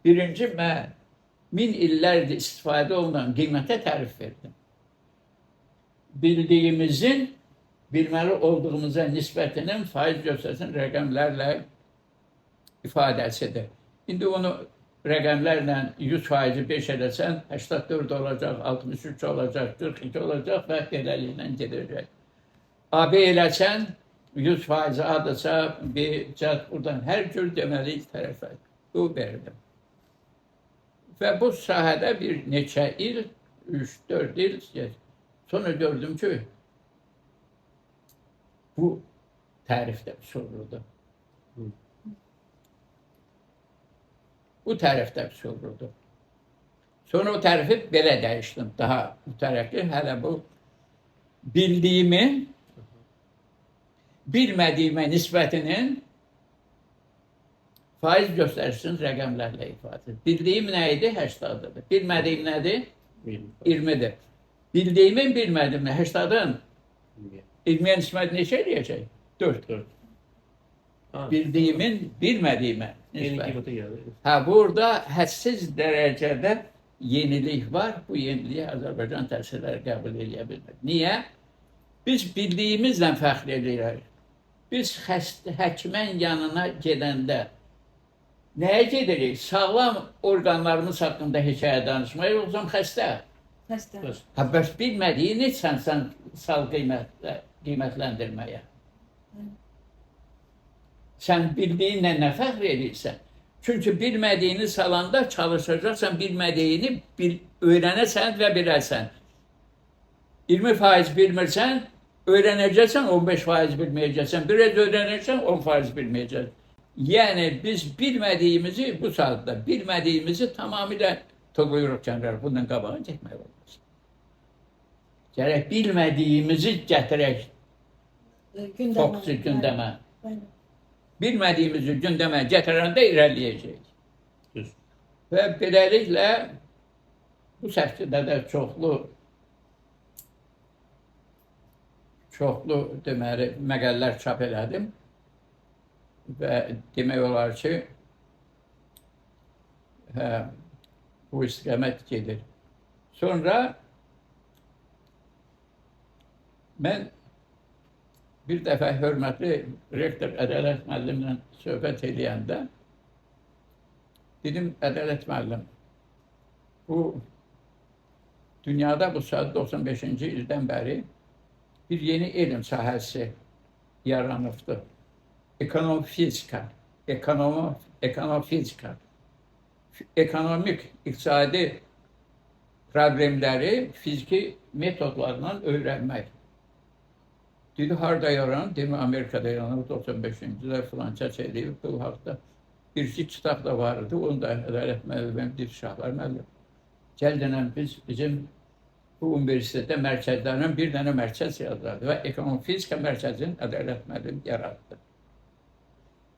birinci mən 1000 illərdir istifadə olunan qiymətə tərif verdim. Bildiyimizin bilməli olduğumuza nisbətinin faiz göstərisinin rəqəmlərlə ifadəsidir. İndi onu rəqəmlərlə 100%-i 5 edəsən, 84 olacaq, 63 olacaq, 42 olacaq və beləliklə gedəcək. AB eləsən, 100%-i adırsa, buradan hər cür deməli tərəfə bu verdim. Və bu sahədə bir neçə il, 3-4 il, sonra gördüm ki, bu tərif də soruldu. Bu tərif də soruldu. Sonra o tərifi belə dəyişdim. Daha mütərəqqi, hələ bu bildiyimin, bilmədiyimə nisbətinin faiz göstərisinin rəqəmlərlə ifadə. Bildiyim nə idi? 80'dır. Bilmədiyim nədir? 20'dir. Bildiyimin bilmədiyimin 80'ın 20'ye nisbət neçə eləyəcək? 4. Bildiyimin bilmədiyimə nisbət. Burada hədsiz dərəcədə yenilik var. Bu yeniliyi Azərbaycan təhsilləri qəbul edə bilmir. Niyə? Biz bildiyimizlə fəxr edirik. Biz həkimin yanına gedəndə nəyə gedirik? Sağlam orqanlarımız haqqında hekayə danışmaya, yoxsa xəstə? Xəstə. Bəs bilmədiyini sən sal qiymətləndirməyə. Sən bildiyinlə nə fəxr edirsən? Çünki bilmədiyini salanda çalışacaqsan, bilmədiyini öyrənəsən və bilərsən. 20% bilmirsən, öyrənəcəksən, 15% bilməyəcəksən. Biraz öyrənəcəksən, 10% bilməyəcəksən. Yəni biz bilmədiyimizi bu saatda, bilmədiyimizi tamamilə toxuyuruq kənara. Bundan qabağa getmək olmaz. Gərək bilmədiyimizi gətirək fokusu gündəmə. Bilmədiyimizi gündəmə gətirəndə irəliləyəcəyik. Düz. Və beləliklə bu səfkidə də çoxlu deməli məqəllər çap elədim və demək olar ki, bu istiqamət gedir. Sonra mən bir dəfə hörmətli rektor Ədalət müəllimlə söhbət edəndə dedim, Ədalət müəllim, bu dünyada bu saat 95-ci ildən bəri bir yeni elm sahəsi yaranıbdır. Ekonomifizika, ekonomifizika, ekonomik, iqtisadi problemləri fiziki metodlarla öyrənmək. Dedi, harada yaranıb? Dedim, Amerikada yaranıb, 95-ci ildə filanca edib, bu haqda bir-iki kitab da vardı, onu da Ədalət müəllim, Şahlar müəllim. Gəldən bizim bu universitetdə mərkəzlərin bir dənə mərkəz yaradıldı və ekonomifizika mərkəzini Ədalət müəllim yaratdı.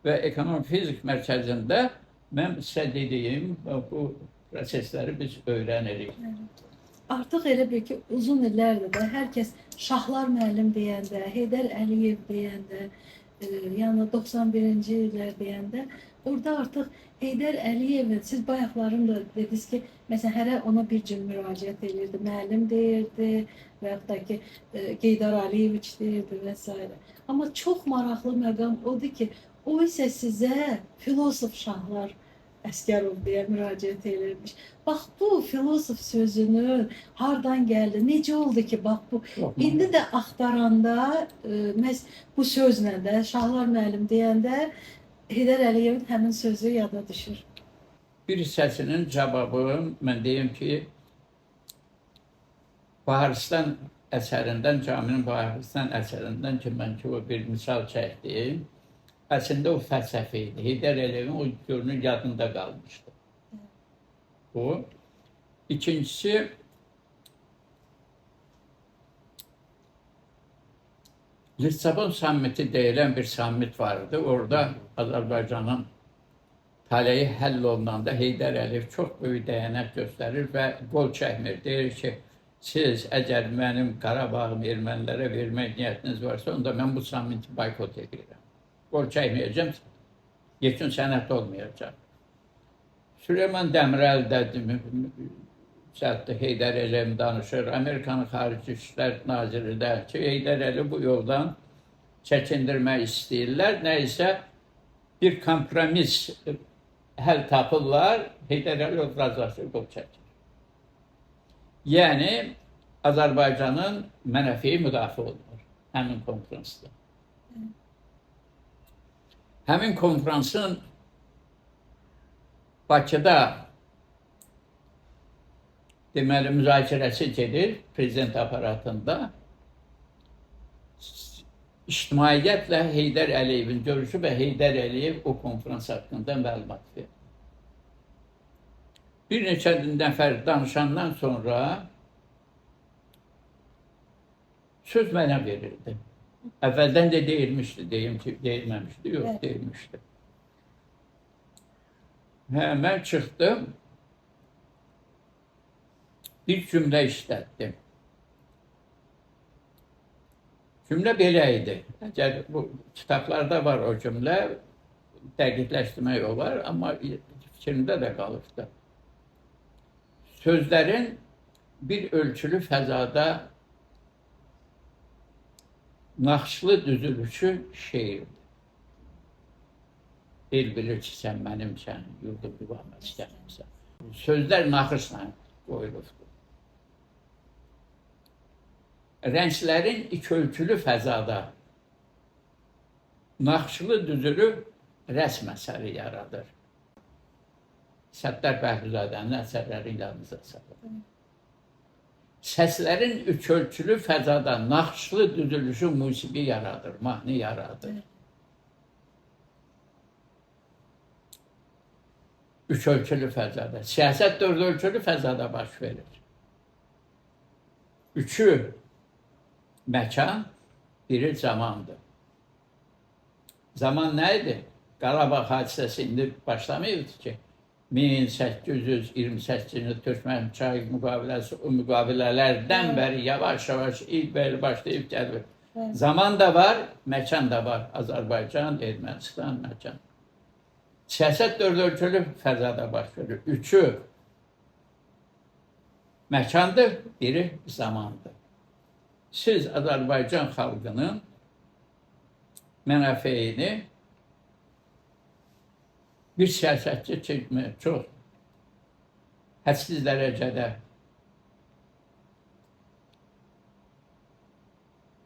Və ekonomifizika mərkəzində mən sizə dediyim bu prosesləri biz öyrənirik. Artıq elə bir ki, uzun illərdir də hər kəs Şahlar müəllim deyəndə, Heydər Əliyev deyəndə, yəni 91-ci illər deyəndə, orada artıq Heydər Əliyevin, siz bayaqların da dediniz ki, məsələn, hərə ona bir cür müraciət edirdi, müəllim deyirdi və yaxud da ki, Heydər Əliyeviç deyirdi və s. Amma çox maraqlı məqam odur ki, o isə sizə filosof Şahlar Əsgərov deyə müraciət edirmiş. Bax, bu filosof sözünün hardan gəldi, necə oldu ki, bax bu, indi də axtaranda, məhz bu sözlə də, Şahlar müəllim deyəndə, Heydər Əliyevin həmin sözü yada düşür. Bir hissəsinin cavabı, mən deyim ki, Baharistan əsərindən, Caminin Baharistan əsərindən ki, mən ki, o bir misal çəkdim, əslində o fəlsəfi idi. Heydər Əliyevin o görünün yadında qalmışdı. O. İkincisi, Lissabon sammiti deyilən bir sammit vardı. Orada Azərbaycanın taleyi həll olunanda Heydər Əliyev çox böyük dəyənək göstərir və qol çəkmir. Deyir ki, siz əgər mənim Qarabağım ermənilərə vermək niyyətiniz varsa, onda mən bu sammiti boykot edirəm. Qol çəkməyəcəm, yekun sənət olmayacaq. Süleyman Dəmirəl də Heydər Əliyev danışır, Amerikanın Xarici İşlər Naziri də ki, Heydər Əliyev bu yoldan çəkindirmək istəyirlər. Nəysə bir kompromis həll tapırlar, Heydər Əliyev razılaşır, qol çəkir. Yəni, Azərbaycanın mənəfi müdafiə olunur həmin konferansda. Həmin konferansın Bakıda deməli, müzakirəsi gedir prezident aparatında. İctimaiyyətlə Heydər Əliyevin görüşü və Heydər Əliyev o konferans haqqında məlumat verir. Bir neçə nəfər danışandan sonra söz mənə verildi. Əvvəldən də deyilmişdi, deyim ki, deyilməmişdi, yox, deyilmişdi. Mən çıxdım, bir cümlə işlətdim. Cümlə belə idi. Əgər bu kitablarda var o cümlə, dəqiqləşdirmək olar, amma fikrimdə də qalıbdı. Sözlərin bir ölçülü fəzada naxışlı düzülüşü şeirdir. El bilir ki, sən mənimsən, yurdum yuvam istəmirsən. Sözlər naxışla qoyulubdur. Rəngslərin iki ölçülü fəzada Naxçılı düzülü rəsm əsəri yaradır. Səttar Bəhruzadənin əsərləri yadınıza salın. Səslərin üç ölçülü fəzada naxçılı düzülüşü musiqi yaradır, mahnı yaradır. Üç ölçülü fəzada. Siyasət dörd ölçülü fəzada baş verir. Üçü məkan, biri zamandır. Zaman nə idi? Qarabağ hadisəsi indi başlamayıbdı ki, 1828-ci Türkmen çay müqaviləsi, o müqavilələrdən bəri yavaş-yavaş ilk bəri başlayıb gəlir. Zaman da var, məkan da var. Azərbaycan, Ermənistan, məkan. Siyasət dörd ölçülü fəzada baş verir. Üçü məkandır, biri zamandır. Siz Azərbaycan xalqının mənafeyini bir siyasətçi kimi çox hədsiz dərəcədə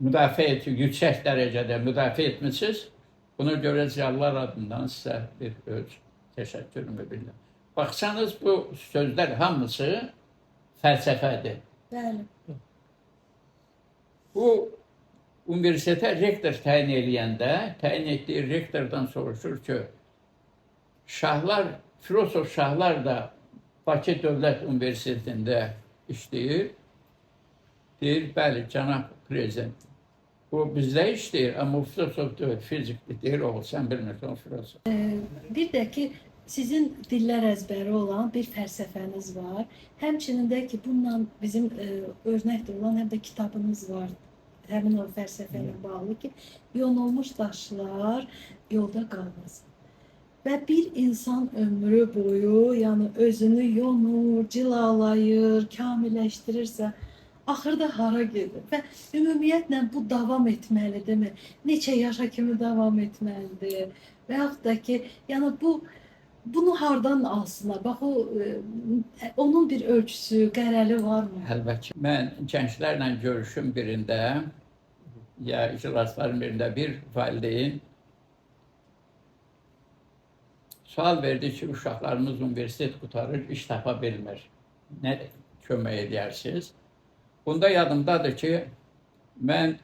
yüksək dərəcədə müdafiə etmişsiniz. Buna görə ziyalılar adından sizə bir öz təşəkkürümü bildirirəm. Baxsanız bu sözlər hamısı fəlsəfədir. Bəli. Bu universitetə rektor təyin eləyəndə, təyin etdiyi rektordan soruşur ki, şahlar, filosof şahlar da Bakı Dövlət Universitetində işləyir. Deyir, bəli, cənab prezident. O bizdə işləyir, amma filosof deyil, fizikli deyir, o, sən bilmirsən, o filosof. Bir də ki, sizin dillər əzbəri olan bir fəlsəfəniz var. Həmçinin də ki, bununla bizim örnəkdə olan həm də kitabınız var. Həmin o fəlsəfə ilə bağlı ki, yonulmuş daşlar yolda qalmaz. Və bir insan ömrü boyu, yəni özünü yonur, cilalayır, kamilləşdirirsə, axırda hara gedir? Və ümumiyyətlə bu davam etməlidirmi? Neçə yaşa kimi davam etməlidir? Və yaxud da ki, yəni bunu hardan alsınlar? Bax, onun bir ölçüsü, qərəli varmı? Əlbəttə. Mən gənclərlə görüşüm birində, ya iclasların birində bir valideyn sual verdi ki, uşaqlarımız universitet qutarır, iş tapa bilmir. Nə kömək edərsiniz? Bunda yadımdadır ki, mən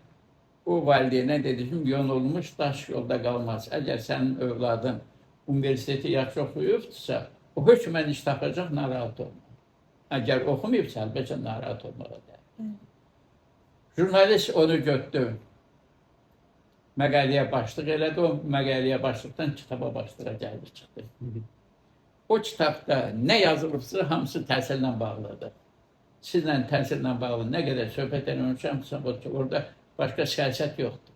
o valideynə dedim, yonulmuş daş yolda qalmaz. Əgər sənin övladın universiteti yaxşı oxuyubdursa, o hökmən iş tapacaq, narahat olma. Əgər oxumayıbsa, əlbəttə narahat olmağa dəyər. Jurnalist onu götürdü, məqaləyə başlıq elədi, o məqaləyə başlıqdan kitaba başlığa gəldi, çıxdı. O kitabda nə yazılıbsa, hamısı təhsillə bağlıdır. Sizlə təhsillə bağlı nə qədər söhbət eləmişəmsə, orada başqa siyasət yoxdur.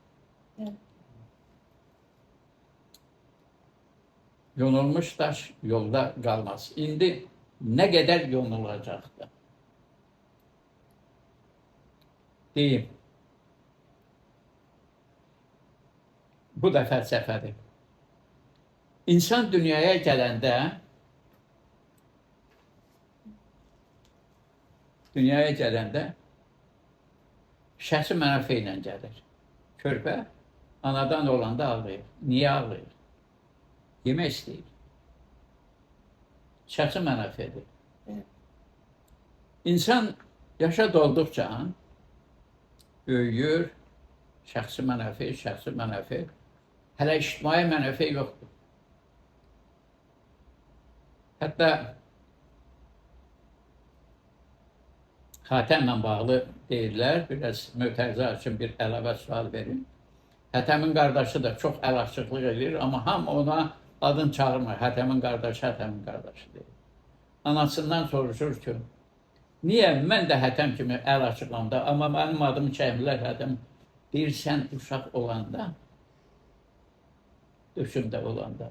Yonulmuş daş yolda qalmaz. İndi nə qədər yonulacaqdır? Deyim. Bu da fəlsəfədir. İnsan dünyaya gələndə şəxsi mənafə ilə gəlir. Körpə anadan olanda ağlayır. Niyə ağlayır? Yemək istəyir. Şəxsi mənafədir. İnsan yaşa dolduqca böyüyür, şəxsi mənafə, hələ ictimai mənafə yoxdur. Hətta Xatəmlə bağlı deyirlər, biraz mötərizə üçün bir əlavə sual verin. Hətəmin qardaşı da çox əl-açıqlıq edir, amma hamı ona adını çağırmır. Hətəmin qardaşı deyir. Anasından soruşur ki, niyə mən də Hətəm kimi əl açıqlamda, amma mənim adımı çəkmirlər Hətəm. Deyir, sən uşaq olanda, döşümdə olanda,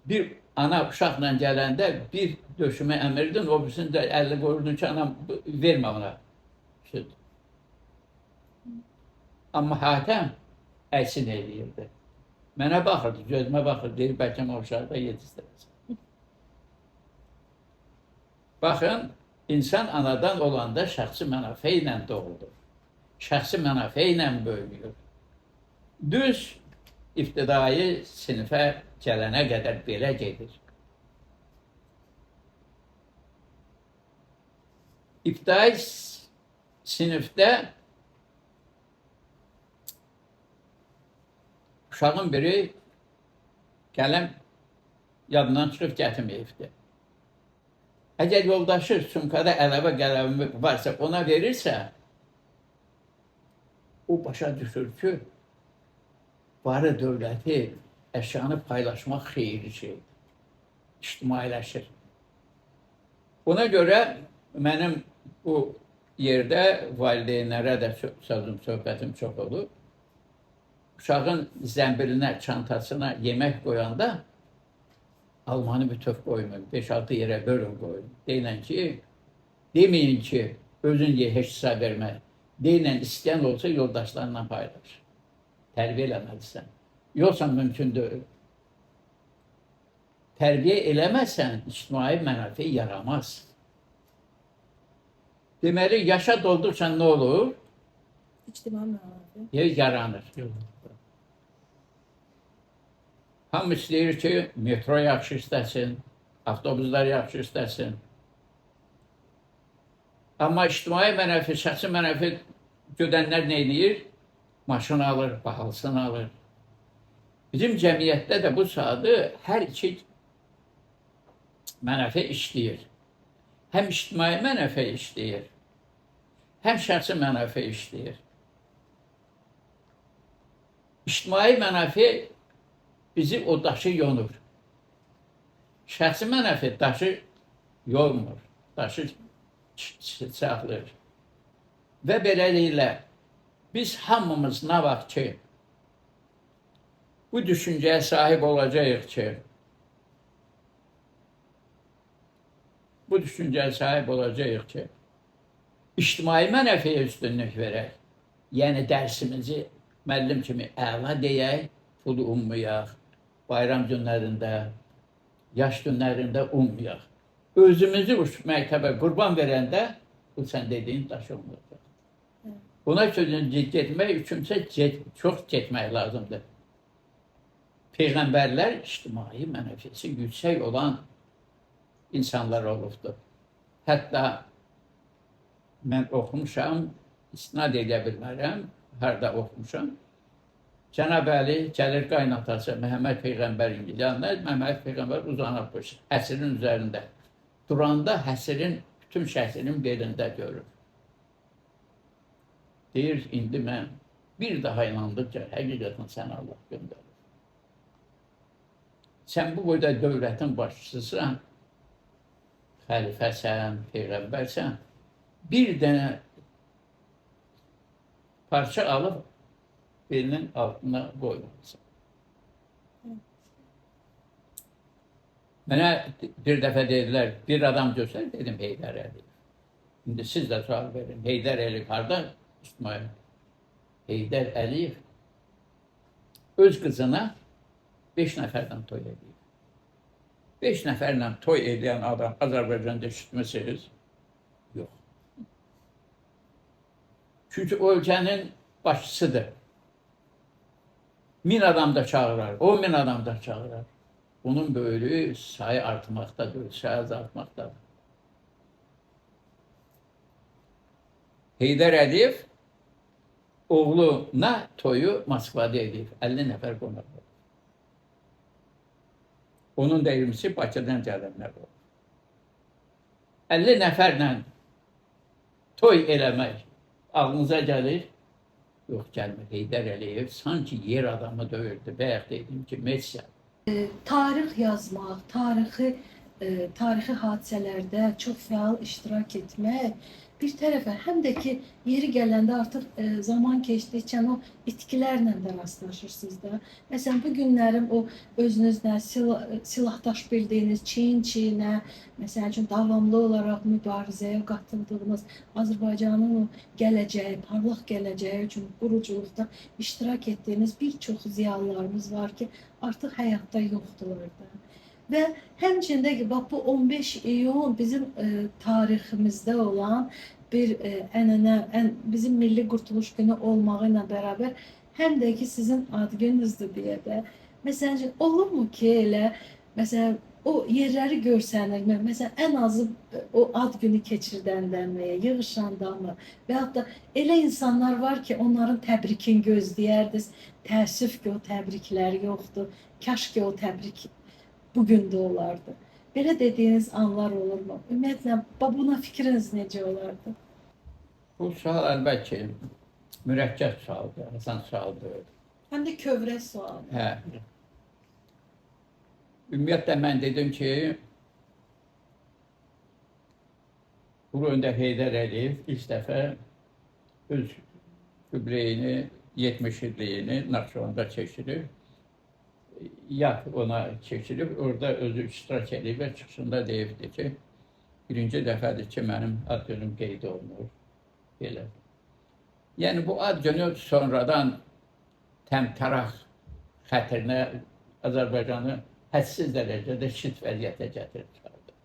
bir ana uşaqla gələndə bir döşümə əmirdin, o birisini də 50 qoyurdun ki, anam vermə ona süd. Amma Hatəm əksin eləyirdi. Mənə baxırdı, gözümə baxırdı, deyir, bəlkə o uşaqda yetişdirəcək. Baxın, insan anadan olanda şəxsi mənafə ilə doğulur. Şəxsi mənafə ilə böyüyür. Düz ibtidai sinifə gələnə qədər belə gedir. İbtidai sinifdə uşağın biri qələm yadından çıxıb gətirməyibdir. Əgər yoldaşı sumkada əlavə qələmi varsa ona verirsə, o başa düşür ki, varı dövləti, əşyanı paylaşmaq xeyirli şeydir. İctimailəşir. Ona görə mənim bu yerdə valideynlərə də sözüm, söhbətim çox olur. Uşağın zəmbilinə, çantasına yemək qoyanda almanı bütöv qoymayın, 5-6 yerə bölün qoyun. Deməyin ki, özün ye, heç hesab vermək. Deyilən istəyən olsa yoldaşlarla paylaş. Tərbiyə eləməlisən. Yoxsa mümkün deyil. Tərbiyə eləməsən, ictimai mənafe yaramaz. Deməli, yaşa dolduqca nə olur? İctimai mənafe. Yaranır. Hamı istəyir ki, metro yaxşı istəsin, avtobuslar yaxşı istəsin. Amma ictimai mənəfi, şəxsi mənəfi gödənlər nə edir? Maşın alır, bahalısını alır. Bizim cəmiyyətdə də bu saatı hər iki mənəfi işləyir. Həm ictimai mənəfi işləyir, həm şəxsi mənəfi işləyir. İctimai mənəfi bizi o daşı yonur. Şəxsi mənəfi daşı yormur, daşı saxlayır. Və beləliklə, biz hamımız nə vaxt ki, bu düşüncəyə sahib olacağıq ki, ictimai mənəfiyə üstünlük verək. Yəni, dərsimizi müəllim kimi əla deyək, pulu ummayaq, bayram günlərində, yaş günlərində ummayaq. Özümüzü məktəbə qurban verəndə, bu sən dediyin daş olmayacaq. Buna sözün getmək üçünsə çox getmək lazımdır. Peyğəmbərlər ictimai mənəfisi yüksək olan insanlar olubdur. Hətta mən oxumuşam, istinad edə bilmərəm, harada oxumuşam. Cənab Əli gəlir qaynatası Məhəmməd Peyğəmbərin yanına, Məhəmməd Peyğəmbər uzanıb həsirin üzərində. Duranda həsirin bütün şəklinin belində görür. Deyir, indi mən bir daha inandıqca həqiqətən səni Allah göndərir. Sən bu boyda dövlətin başçısısan, xəlifəsən, peyğəmbərsən, bir dənə parça alıb belinin altına qoymalısan. Mənə bir dəfə dedilər, bir adam göstər, dedim Heydər Əliyev. İndi siz də sual verin, Heydər Əliyev harada? İsmail. Heydər Əliyev öz qızına 5 nəfərdən toy edir. 5 nəfərlə toy edən adam Azərbaycanda eşitmisiniz? Yox. Çünki o ölkənin başçısıdır. 1000 adam da çağırar, 10.000 adam da çağırar. Bunun böyrü sayı artmaqdadır, sayı azaltmaqdadır. Heydər Əliyev oğluna toyu Moskvada edib, 50 nəfər qonaq olub. Onun da 20'si Bakıdan gələnlər olub. 50 nəfərlə toy eləmək ağlınıza gəlir? Yox, gəlmir. Heydər Əliyev sanki yer adamı döyürdü. Bayaq dedim ki, Messi. Tarix yazmaq, tarixi hadisələrdə çox fəal iştirak etmək bir tərəfə, həm də ki, yeri gələndə artıq zaman keçdikcə o itkilərlə də rastlaşırsınız da. Məsələn, bu günlərin o özünüzlə silahdaş bildiyiniz çiyin-çiyinə, məsəl üçün davamlı olaraq mübarizəyə qatıldığınız Azərbaycanın o gələcəyi, parlaq gələcəyi üçün quruculuqda iştirak etdiyiniz bir çox ziyalılarımız var ki, artıq həyatda yoxdurlar da. Və həmçində ki, bax bu 15 iyun bizim tariximizdə olan bir ənənə, bizim Milli Qurtuluş Günü olmağı ilə bərabər həm də ki sizin ad gününüzdür deyə də. Məsələn üçün, olurmu ki elə məsələn o yerləri görsənir. Məsələn ən azı o ad günü keçirdəndənmi, yığışandamı və hətta elə insanlar var ki onların təbrikini gözləyərdiniz. Təəssüf ki o təbriklər yoxdur. Kaş ki o təbrik bugün də olardı. Belə dediyiniz anlar olurmu? Ümumiyyətlə buna fikriniz necə olardı? Bu sual əlbəttə ki, mürəkkəb sualdır, asan sualdır. Həm də kövrək sual. Hə. Ümumiyyətlə mən dedim ki, bu öndə Heydər Əliyev ilk dəfə öz jubileyini, 70 illiyini Naxçıvanda keçirib. Yad ona keçirib, orada özü iştirak edib və çıxışında deyibdi ki, birinci dəfədir ki, mənim ad günüm qeyd olunur. Belə. Yəni bu ad günü sonradan təmtəraq xətrinə Azərbaycanı hədsiz dərəcədə şit vəziyyətə gətirib çıxardı.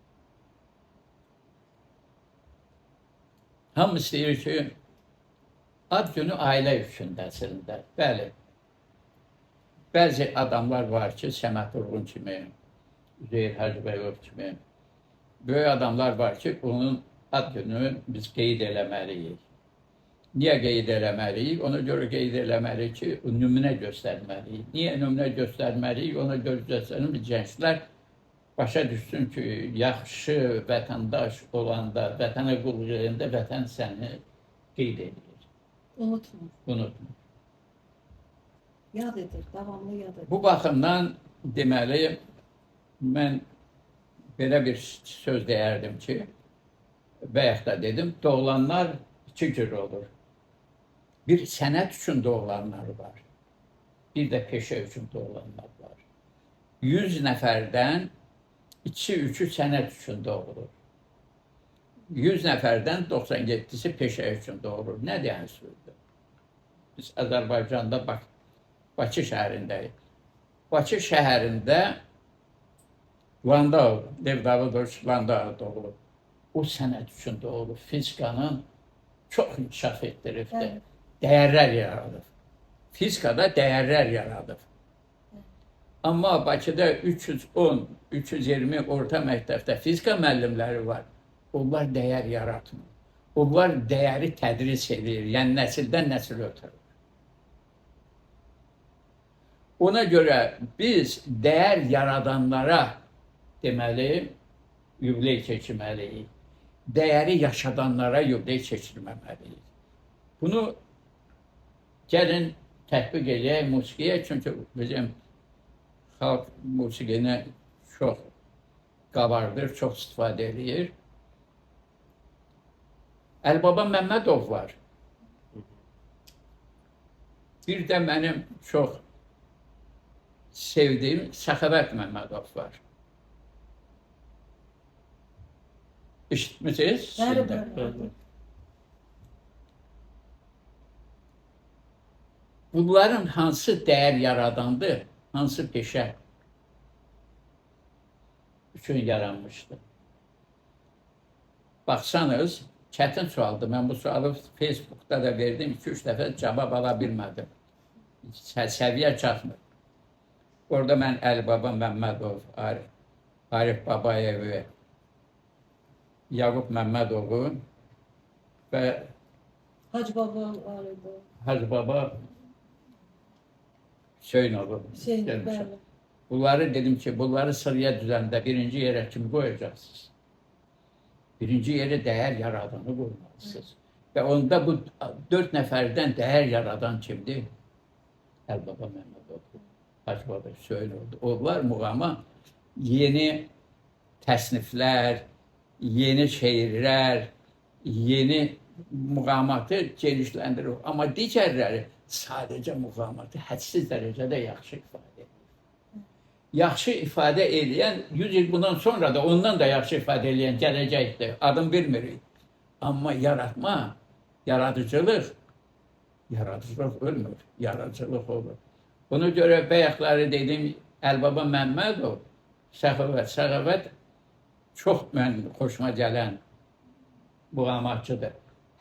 Hamı istəyir ki, ad günü ailə üçündür əslində. Bəli, bəzi adamlar var ki, Səməd Vurğun kimi, Üzeyir Hacıbəyov kimi, böyük adamlar var ki, onun ad günü biz qeyd eləməliyik. Niyə qeyd eləməliyik? Ona görə qeyd eləməliyik ki, nümunə göstərməliyik. Niyə nümunə göstərməliyik? Ona görə göstərin ki, gənclər başa düşsün ki, yaxşı vətəndaş olanda, vətənə qulluq edəndə vətən səni qeyd edir. Unutma. Unutma. Yad edir, davamlı yad edir. Bu baxımdan deməli, mən belə bir söz deyərdim ki, bayaq da dedim, doğulanlar iki cür olur. Bir sənət üçün doğulanlar var, bir də peşə üçün doğulanlar var. 100 nəfərdən 2-3'ü sənət üçün doğulur. 100 nəfərdən 97'si peşə üçün doğulur. Nə deyən sözdür? Biz Azərbaycanda Bakı şəhərindəyik. Bakı şəhərində Landau, Lev Davidoviç Landau doğulub. O sənət üçün doğulub. Fizikanın çox inkişaf etdiribdir. Evet. Dəyərlər yaradıb. Fizikada dəyərlər yaradıb. Amma Bakıda 310, 320 orta məktəbdə fizika müəllimləri var. Onlar dəyər yaratmır. Onlar dəyəri tədris edir. Yəni nəsildən nəsil ötürür. Ona görə biz dəyər yaradanlara deməli yubiley keçirməliyik. Dəyəri yaşadanlara yubiley keçirməməliyik. Bunu gəlin tətbiq edək musiqiyə, çünki bizim xalq musiqini çox qabardır, çox istifadə edir. Əlbaba Məmmədov var. Bir də mənim çox sevdiyim Səxavət Məmmədov var. İşitmişsiniz? Bəli, bəli. Bunların hansı dəyər yaradandır, hansı peşə üçün yaranmışdır? Baxsanız, çətin sualdır. Mən bu sualı Facebook'da da verdim, 2-3 dəfə cavab ala bilmədim. Səviyyə çatmır. Orada mən Əlibaba Məmmədov, Arif Babayevi, Yaqub Məmmədovu və Hacı Baba var idi. Hacı Baba Hüseynovu. Bəli. Bunları dedim ki, bunları sıraya düzəndə birinci yerə kimi qoyacaqsınız? Birinci yerə dəyər yaradanı qoymalısınız. Və onda bu 4 nəfərdən dəyər yaradan kimdir? Əlibaba Məmmədov, Hacı Baba Hüseynovu. Onlar muğama yeni təsniflər, yeni şeirlər, yeni muğamatı genişləndirir. Amma digərləri sadəcə muğamatı hədsiz dərəcədə yaxşı ifadə edir. Yaxşı ifadə edən 100 il bundan sonra da ondan da yaxşı ifadə edən gələcəkdir. Adım bilmirik. Amma yaratma, yaradıcılıq ölmür, yaradıcılıq olur. Buna görə bayaqları dedim, Əlibaba Məmmədov, Səxavət çox mən xoşuma gələn muğamatçıdır.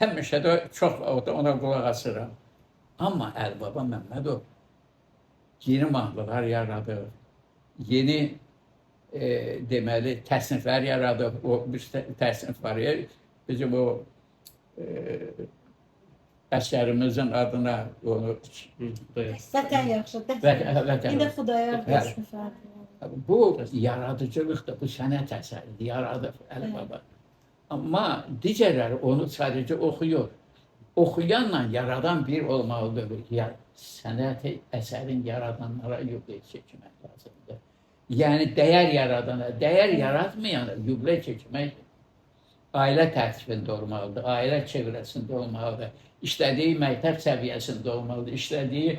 Həmişə də çox ona qulaq asıram. Amma Əlibaba Məmmədov yeni mahnılar yaradır, yeni deməli təsniflər yaradır. O bir təsnif var ya, bizim o əsərimizin adına onu Vətən yaxşı, Vətən. Bir də Xudayar təsnifi. Bu yaradıcılıqdır, bu sənət əsəridir, yaradır Əlibaba. Amma digərləri onu sadəcə oxuyur. Oxuyanla yaradan bir olmalıdır. Sənət əsərin yaradanlara yubilə çəkmək lazımdır. Yəni dəyər yaradana, dəyər yaratmayana yubilə çəkmək ailə tərtibində olmalıdır, ailə çevrəsində olmalıdır, işlədiyi məktəb səviyyəsində olmalıdır, işlədiyi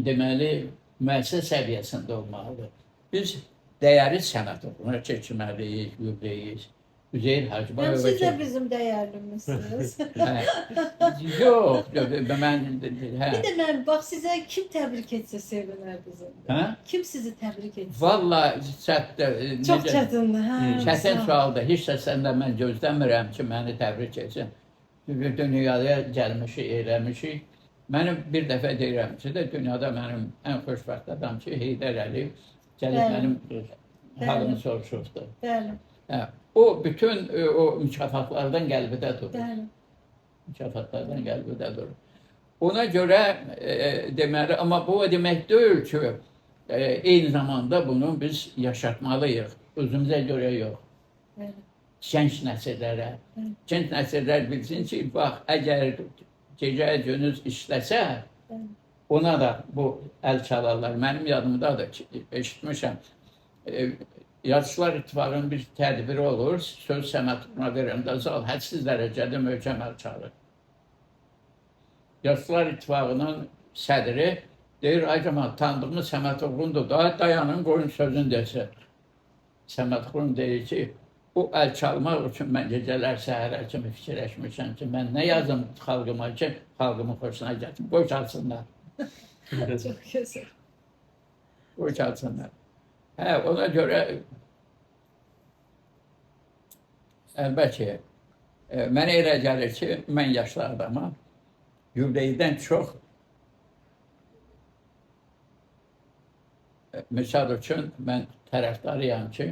deməli müəssisə səviyyəsində olmalıdır. Biz dəyəri sənət oxuna çəkməliyik, yubiləyik. Üzeyir Hacıbayev. Siz də bizim dəyərlimizsiniz. Yox, mən... Bir də mən, bax sizə kim təbrik etsə sevinərdiniz. Kim sizi təbrik etsə? Valla Çox çətindir. Çətin sualdır. Heç də səndən mən gözləmirəm ki, məni təbrik etsin. Dünyaya gəlmişik, eləmişik. Mənim bir dəfə deyirəm ki, dünyada mənim ən xoşbəxt adam ki, Heydər Əliyev gəlib mənim halımı soruşubdur. Bəli. O bütün o mükafatlardan qəlbində durur. Bəli. Mükafatlardan qəlbində durur. Ona görə deməli, amma bu o demək deyil ki, eyni zamanda bunu biz yaşatmalıyıq. Özümüzə görə yox. Bəli. Gənc nəsillərə. Gənc nəsillər bilsin ki, bax, əgər gecə-gündüz işləsə, ona da bu əl çalarlar. Mənim yadımdadır ki, eşitmişəm. Yazıçılar İttifaqının bir tədbiri olur, söz Səməd Oğruna verəndə zal hədsiz dərəcədə möhkəm əl çalır. Yazıçılar İttifaqının sədri deyir, ay cəmaət, tanıdığımız Səməd Oğrundur da, dayanın, qoyun sözünü desin. Səməd Oğrun deyir ki, o əl çalmaq üçün mən gecələr səhərə kimi fikirləşmişəm ki, mən nə yazım xalqıma ki, xalqımın xoşuna gəlsin, qoy çalsınlar. Çox gözəl. Qoy çalsınlar. Ona görə əlbəttə mənə elə gəlir ki, mən yaşlı adama yubileydən çox misal üçün mən tərəfdarıyam ki,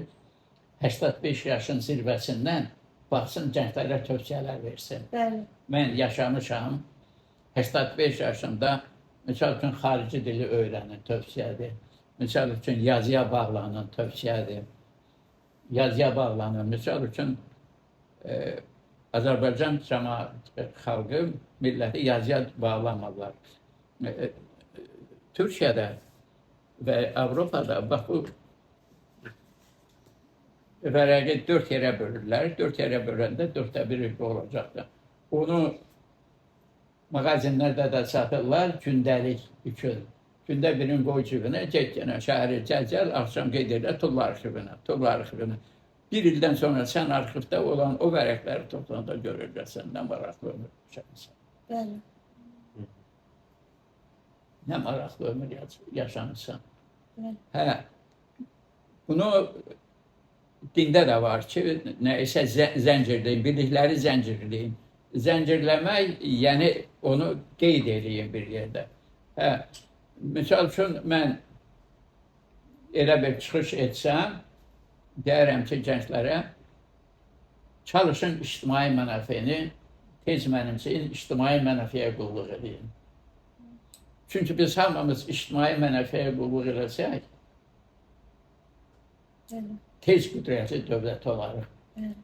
85 yaşın zirvəsindən baxsın gənclərə tövsiyələr versin. Bəli. Mən yaşamışam, 85 yaşında misal üçün xarici dili öyrənin tövsiyədir. Misal üçün yazıya bağlanın, tövsiyədir. Yazıya bağlanın. Misal üçün Azərbaycan xalqı, milləti yazıya bağlanmalılar. Türkiyədə və Avropada bax bu vərəqi 4 yerə bölürlər. 4 yerə böləndə 4də 1 olacaqdır. Onu mağazinlərdə də satırlar gündəlik üçün. Gündə birin qoy cibinə, get yenə şəhəri gəl, axşam qeyd edirlər Tulla arxivinə. Bir ildən sonra sən arxivdə olan o vərəqləri toplanda görürlər səndən maraqlı ömür yaşamısan. Bəli. Nə maraqlı ömür yaşamısan. Bəli. Bunu dində də var ki, nəyisə zəncirləyin, bilikləri zəncirləyin. Zəncirləmək, yəni onu qeyd edeyim bir yerdə. Misal üçün, mən elə bir çıxış etsəm, deyərəm ki, gənclərə, çalışın ictimai mənafeyini tez mənimsəyin, ictimai mənafeyə qulluq edin. Çünki biz hamımız ictimai mənafeyə qulluq eləsək, tez qüdrətli dövlət olarıq.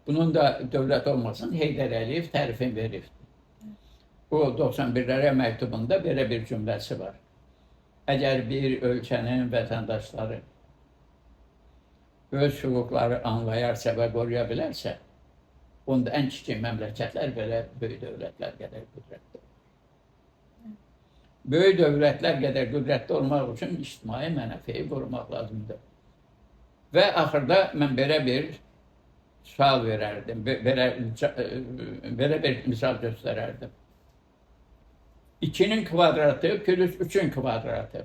Bunun da dövlət olmasın, Heydər Əliyev tərifini verib. O 91-lərə məktubunda belə bir cümləsi var. Əgər bir ölkənin vətəndaşları öz hüquqları anlayarsa və qoruya bilərsə, onda ən kiçik məmləkətlər belə böyük dövlətlər qədər qüdrətli olur. Böyük dövlətlər qədər qüdrətli olmaq üçün ictimai mənafeyi qorumaq lazımdır. Və axırda mən belə bir sual verərdim, belə bir misal göstərərdim. 2-nin kvadratı plus 3-ün kvadratı.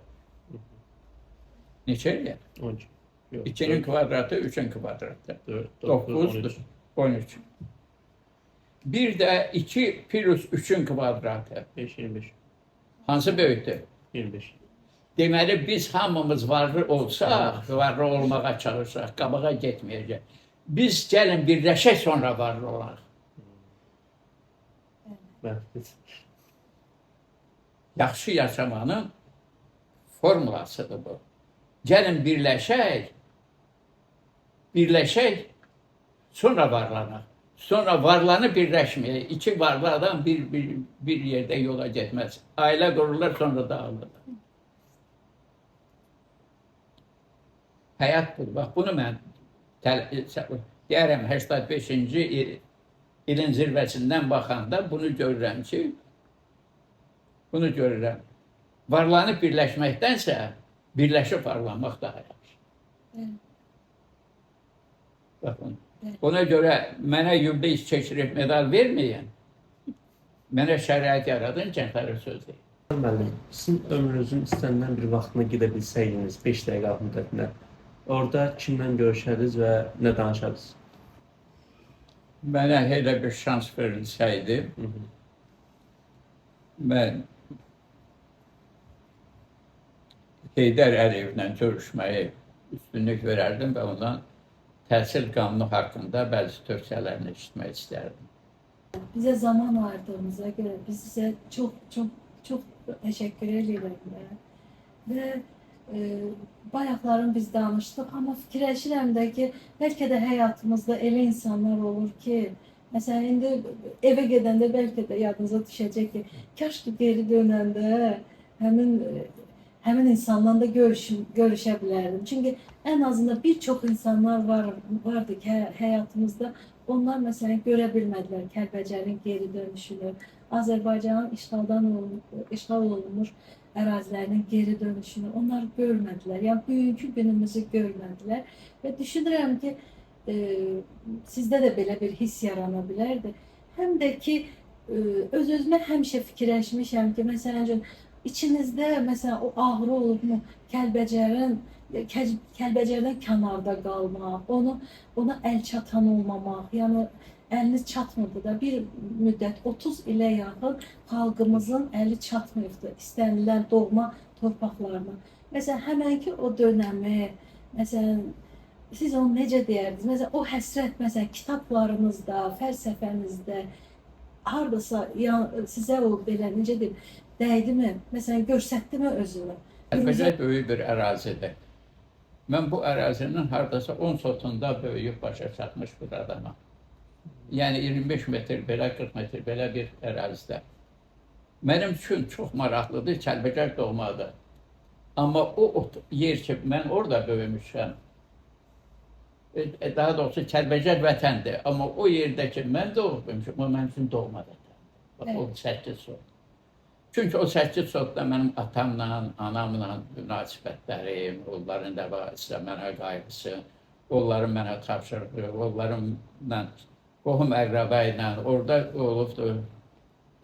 Neçə eləyər? 12. 2-nin kvadratı, 3-ün kvadratı. 9, 13. Bir də 2 plus 3-ün kvadratı. 5, 25. Hansı böyükdür? 25. Deməli, biz hamımız varlı olsaq, varlı olmağa çalışsaq, qabağa getməyəcək. Biz gəlin birləşək, sonra varlı olaq. Bəli. Yaxşı yaşamanın formulasıdır bu. Gəlin birləşək, sonra varlanaq. Sonra varlanı birləşməyək. İki varlı adam bir yerdə yola getməz. Ailə qururlar, sonra dağılırlar. Həyat budur. Bax, bunu mən deyərəm 85-ci ilin zirvəsindən baxanda bunu görürəm. Varlanıb birləşməkdənsə birləşib varlanmaq daha yaxşı. Baxın, ona görə mənə yurda iş keçirib medal verməyən, mənə şərait yaradın, cəfəri söz deyil. Müəllim, sizin ömrünüzün istənilən bir vaxtına gedə bilsəydiniz 5 dəqiqə müddətinə, orada kimlə görüşərdiniz və nə danışardınız? Mənə elə bir şans verilsəydi, mən Heydər Əliyevlə görüşməyi üstünlük verərdim və ondan təhsil qanunu haqqında bəzi tövsiyələrini eşitmək istərdim. Bizə zaman ayırdığınıza görə biz sizə çox təşəkkür edirəm. Və bayaqların biz danışdıq, amma fikirləşirəm də ki, bəlkə də həyatımızda elə insanlar olur ki, məsələn, indi evə gedəndə bəlkə də yadınıza düşəcək ki, kaş ki geri dönəndə həmin insanla da görüşə bilərdim. Çünki ən azından bir çox insanlar vardı ki, həyatımızda onlar məsələn görə bilmədilər Kəlbəcərin geri dönüşünü, Azərbaycanın işğal olunmuş ərazilərinin geri dönüşünü onlar görmədilər. Yəni bugünkü günümüzü görmədilər və düşünürəm ki, sizdə də belə bir hiss yarana bilərdi. Həm də ki, öz-özümə həmişə fikirləşmişəm ki, məsələn, İçinizdə məsələn o ağrı olubmu Kəlbəcərdən kənarda qalmaq, ona əl çatan olmamaq, yəni əliniz çatmırdı da bir müddət 30 ilə yaxın xalqımızın əli çatmırdı istənilən doğma torpaqlarına. Məsələn, həmənki o dönəmi, məsələn, siz onu necə deyərdiniz? Məsələn, o həsrət, məsələn, kitablarınızda, fəlsəfənizdə, hardasa sizə o belə, necə deyim, dəydimi? Məsələn, görsətdimi özünü? Kəlbəcər böyük bir ərazidir. Mən bu ərazinin hardasa 10 sotunda böyüyüb başa çatmış bir adamam. Yəni 25 metr belə, 40 metr belə bir ərazidə. Mənim üçün çox maraqlıdır, Kəlbəcər doğmadır. Amma o yer ki, mən orada böyümüşəm, daha doğrusu Kəlbəcər vətəndir. Amma o yerdə ki, mən doğub böyümüşəm, o mənim üçün doğmadır. Bax, o 8 sot. Çünki o 8 sotda mənim atamla, anamla münasibətlərim, onların da mənə qayğısı, onların mənə tapşırığı, onlarla, qohum əqrəba ilə, orada olubdur,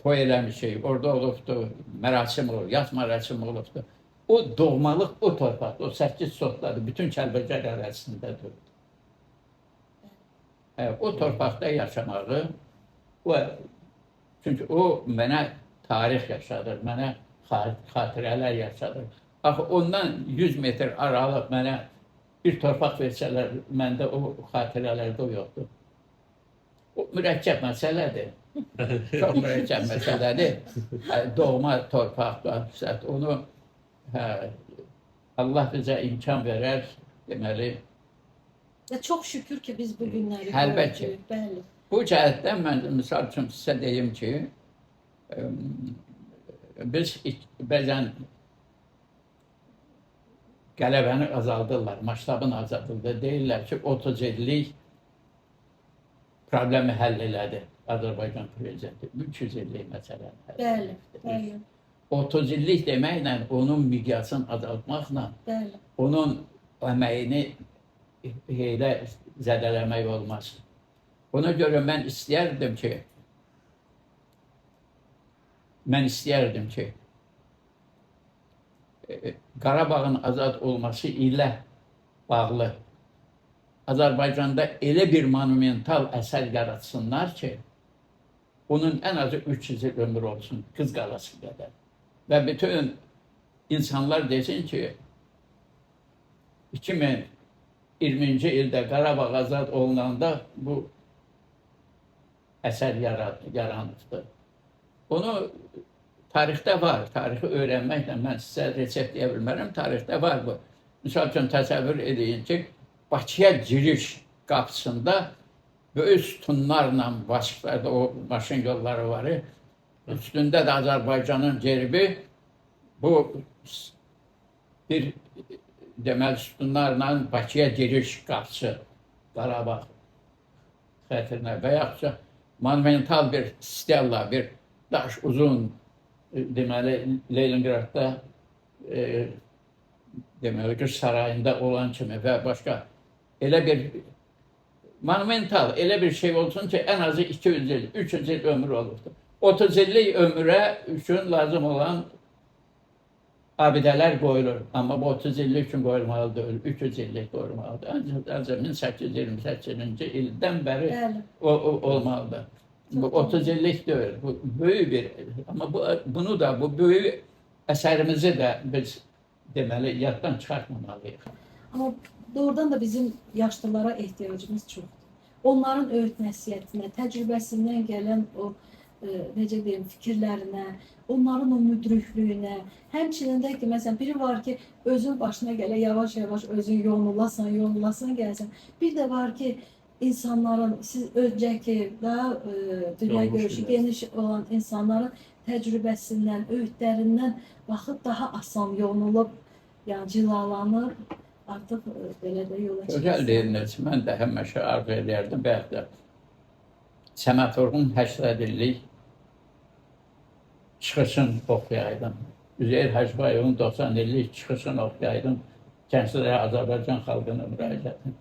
toy eləmişik, orada olubdur, mərasim olur, yas mərasim olubdur. O doğmalıq, o torpaqda, o 8 sotladır, bütün Kəlbəcər ərazisindədir. O torpaqda yaşamağı, çünki o mənə tarix yaşadır, mənə xatirələr yaşadır. Axı ondan 100 metr aralıq mənə bir torpaq versələr, məndə o xatirələrdə o yoxdur. O mürəkkəb məsələdir. Çox mürəkkəb məsələdir. Doğma torpaqda, onu Allah bizə imkan verər, deməli. Çox şükür ki, biz bu günləri gördük. Bəli. Bu cəhətdən mən misal üçün sizə deyim ki, biz bəzən qələbəni azaldırlar, maştabını azaldırlar. Deyirlər ki, 30 illik problemi həll elədi Azərbaycan prezidenti. 300 illik məsələni həll elədi. Bəli. 30 illik deməklə onun miqyasını azaltmaqla, onun əməyini elə zədələmək olmaz. Ona görə mən istəyərdim ki, Qarabağın azad olması ilə bağlı Azərbaycanda elə bir monumental əsər yaratsınlar ki, onun en azı 300 yıl ömür olsun, Kız Qalası kadar. Ve bütün insanlar desin ki 2020-ci ildə Qarabağ azad olunanda bu əsər yaranıbdır. Onu tarixdə var, tarixi öyrənməklə mən sizə resept deyə bilmərəm, tarixdə var bu. Misal üçün təsəvvür edin ki, Bakıya giriş qapısında böyük sütunlarla Vaşqlarda o maşın yolları var. Üstündə də Azərbaycanın geribi bu bir deməli sütunlarla Bakıya giriş qapısı Qarabağ xətrinə və yaxud monumental bir stella, bir daş uzun deməli Leninqradda deməli Qış sarayında olan kimi və başqa elə bir monumental elə bir şey olsun ki, ən azı 200 il, 300 il ömrü olubdur. 30 illik ömrə üçün lazım olan abidələr qoyulur. Amma bu 30 illik üçün qoyulmalı deyil, 300 illik qoyulmalıdır. Ancaq 1828-ci ildən bəri olmalıdır. Bu 30 illik deyil, bu böyük bir, amma bunu da, bu böyük əsərimizi də biz deməli yaddan çıxartmamalıyıq. Amma doğrudan da bizim yaşlılara ehtiyacımız çoxdur. Onların öğüt nəsiyyətinə, təcrübəsindən gələn o necə deyim, fikirlərinə, onların o müdriklüyünə, həmçinin də ki, məsələn, biri var ki, özün başına gələ, yavaş-yavaş özün yolunlasan gəlsən. Bir də var ki, insanların, siz öncəki daha dünya görüşü geniş olan insanların təcrübəsindən, öğütlərindən baxıb daha asan yolunulub, yəni cilalanır, artıq belə də yola çıxır. Gözəl deyiliniz, mən də həmişə arzu edərdim, bəlkə də Səmətorğun 80 illik çıxışını oxuyaydım. Üzeyir Hacıbayevin 90 illik çıxışını oxuyaydım. Gənclərə Azərbaycan xalqına müraciətin.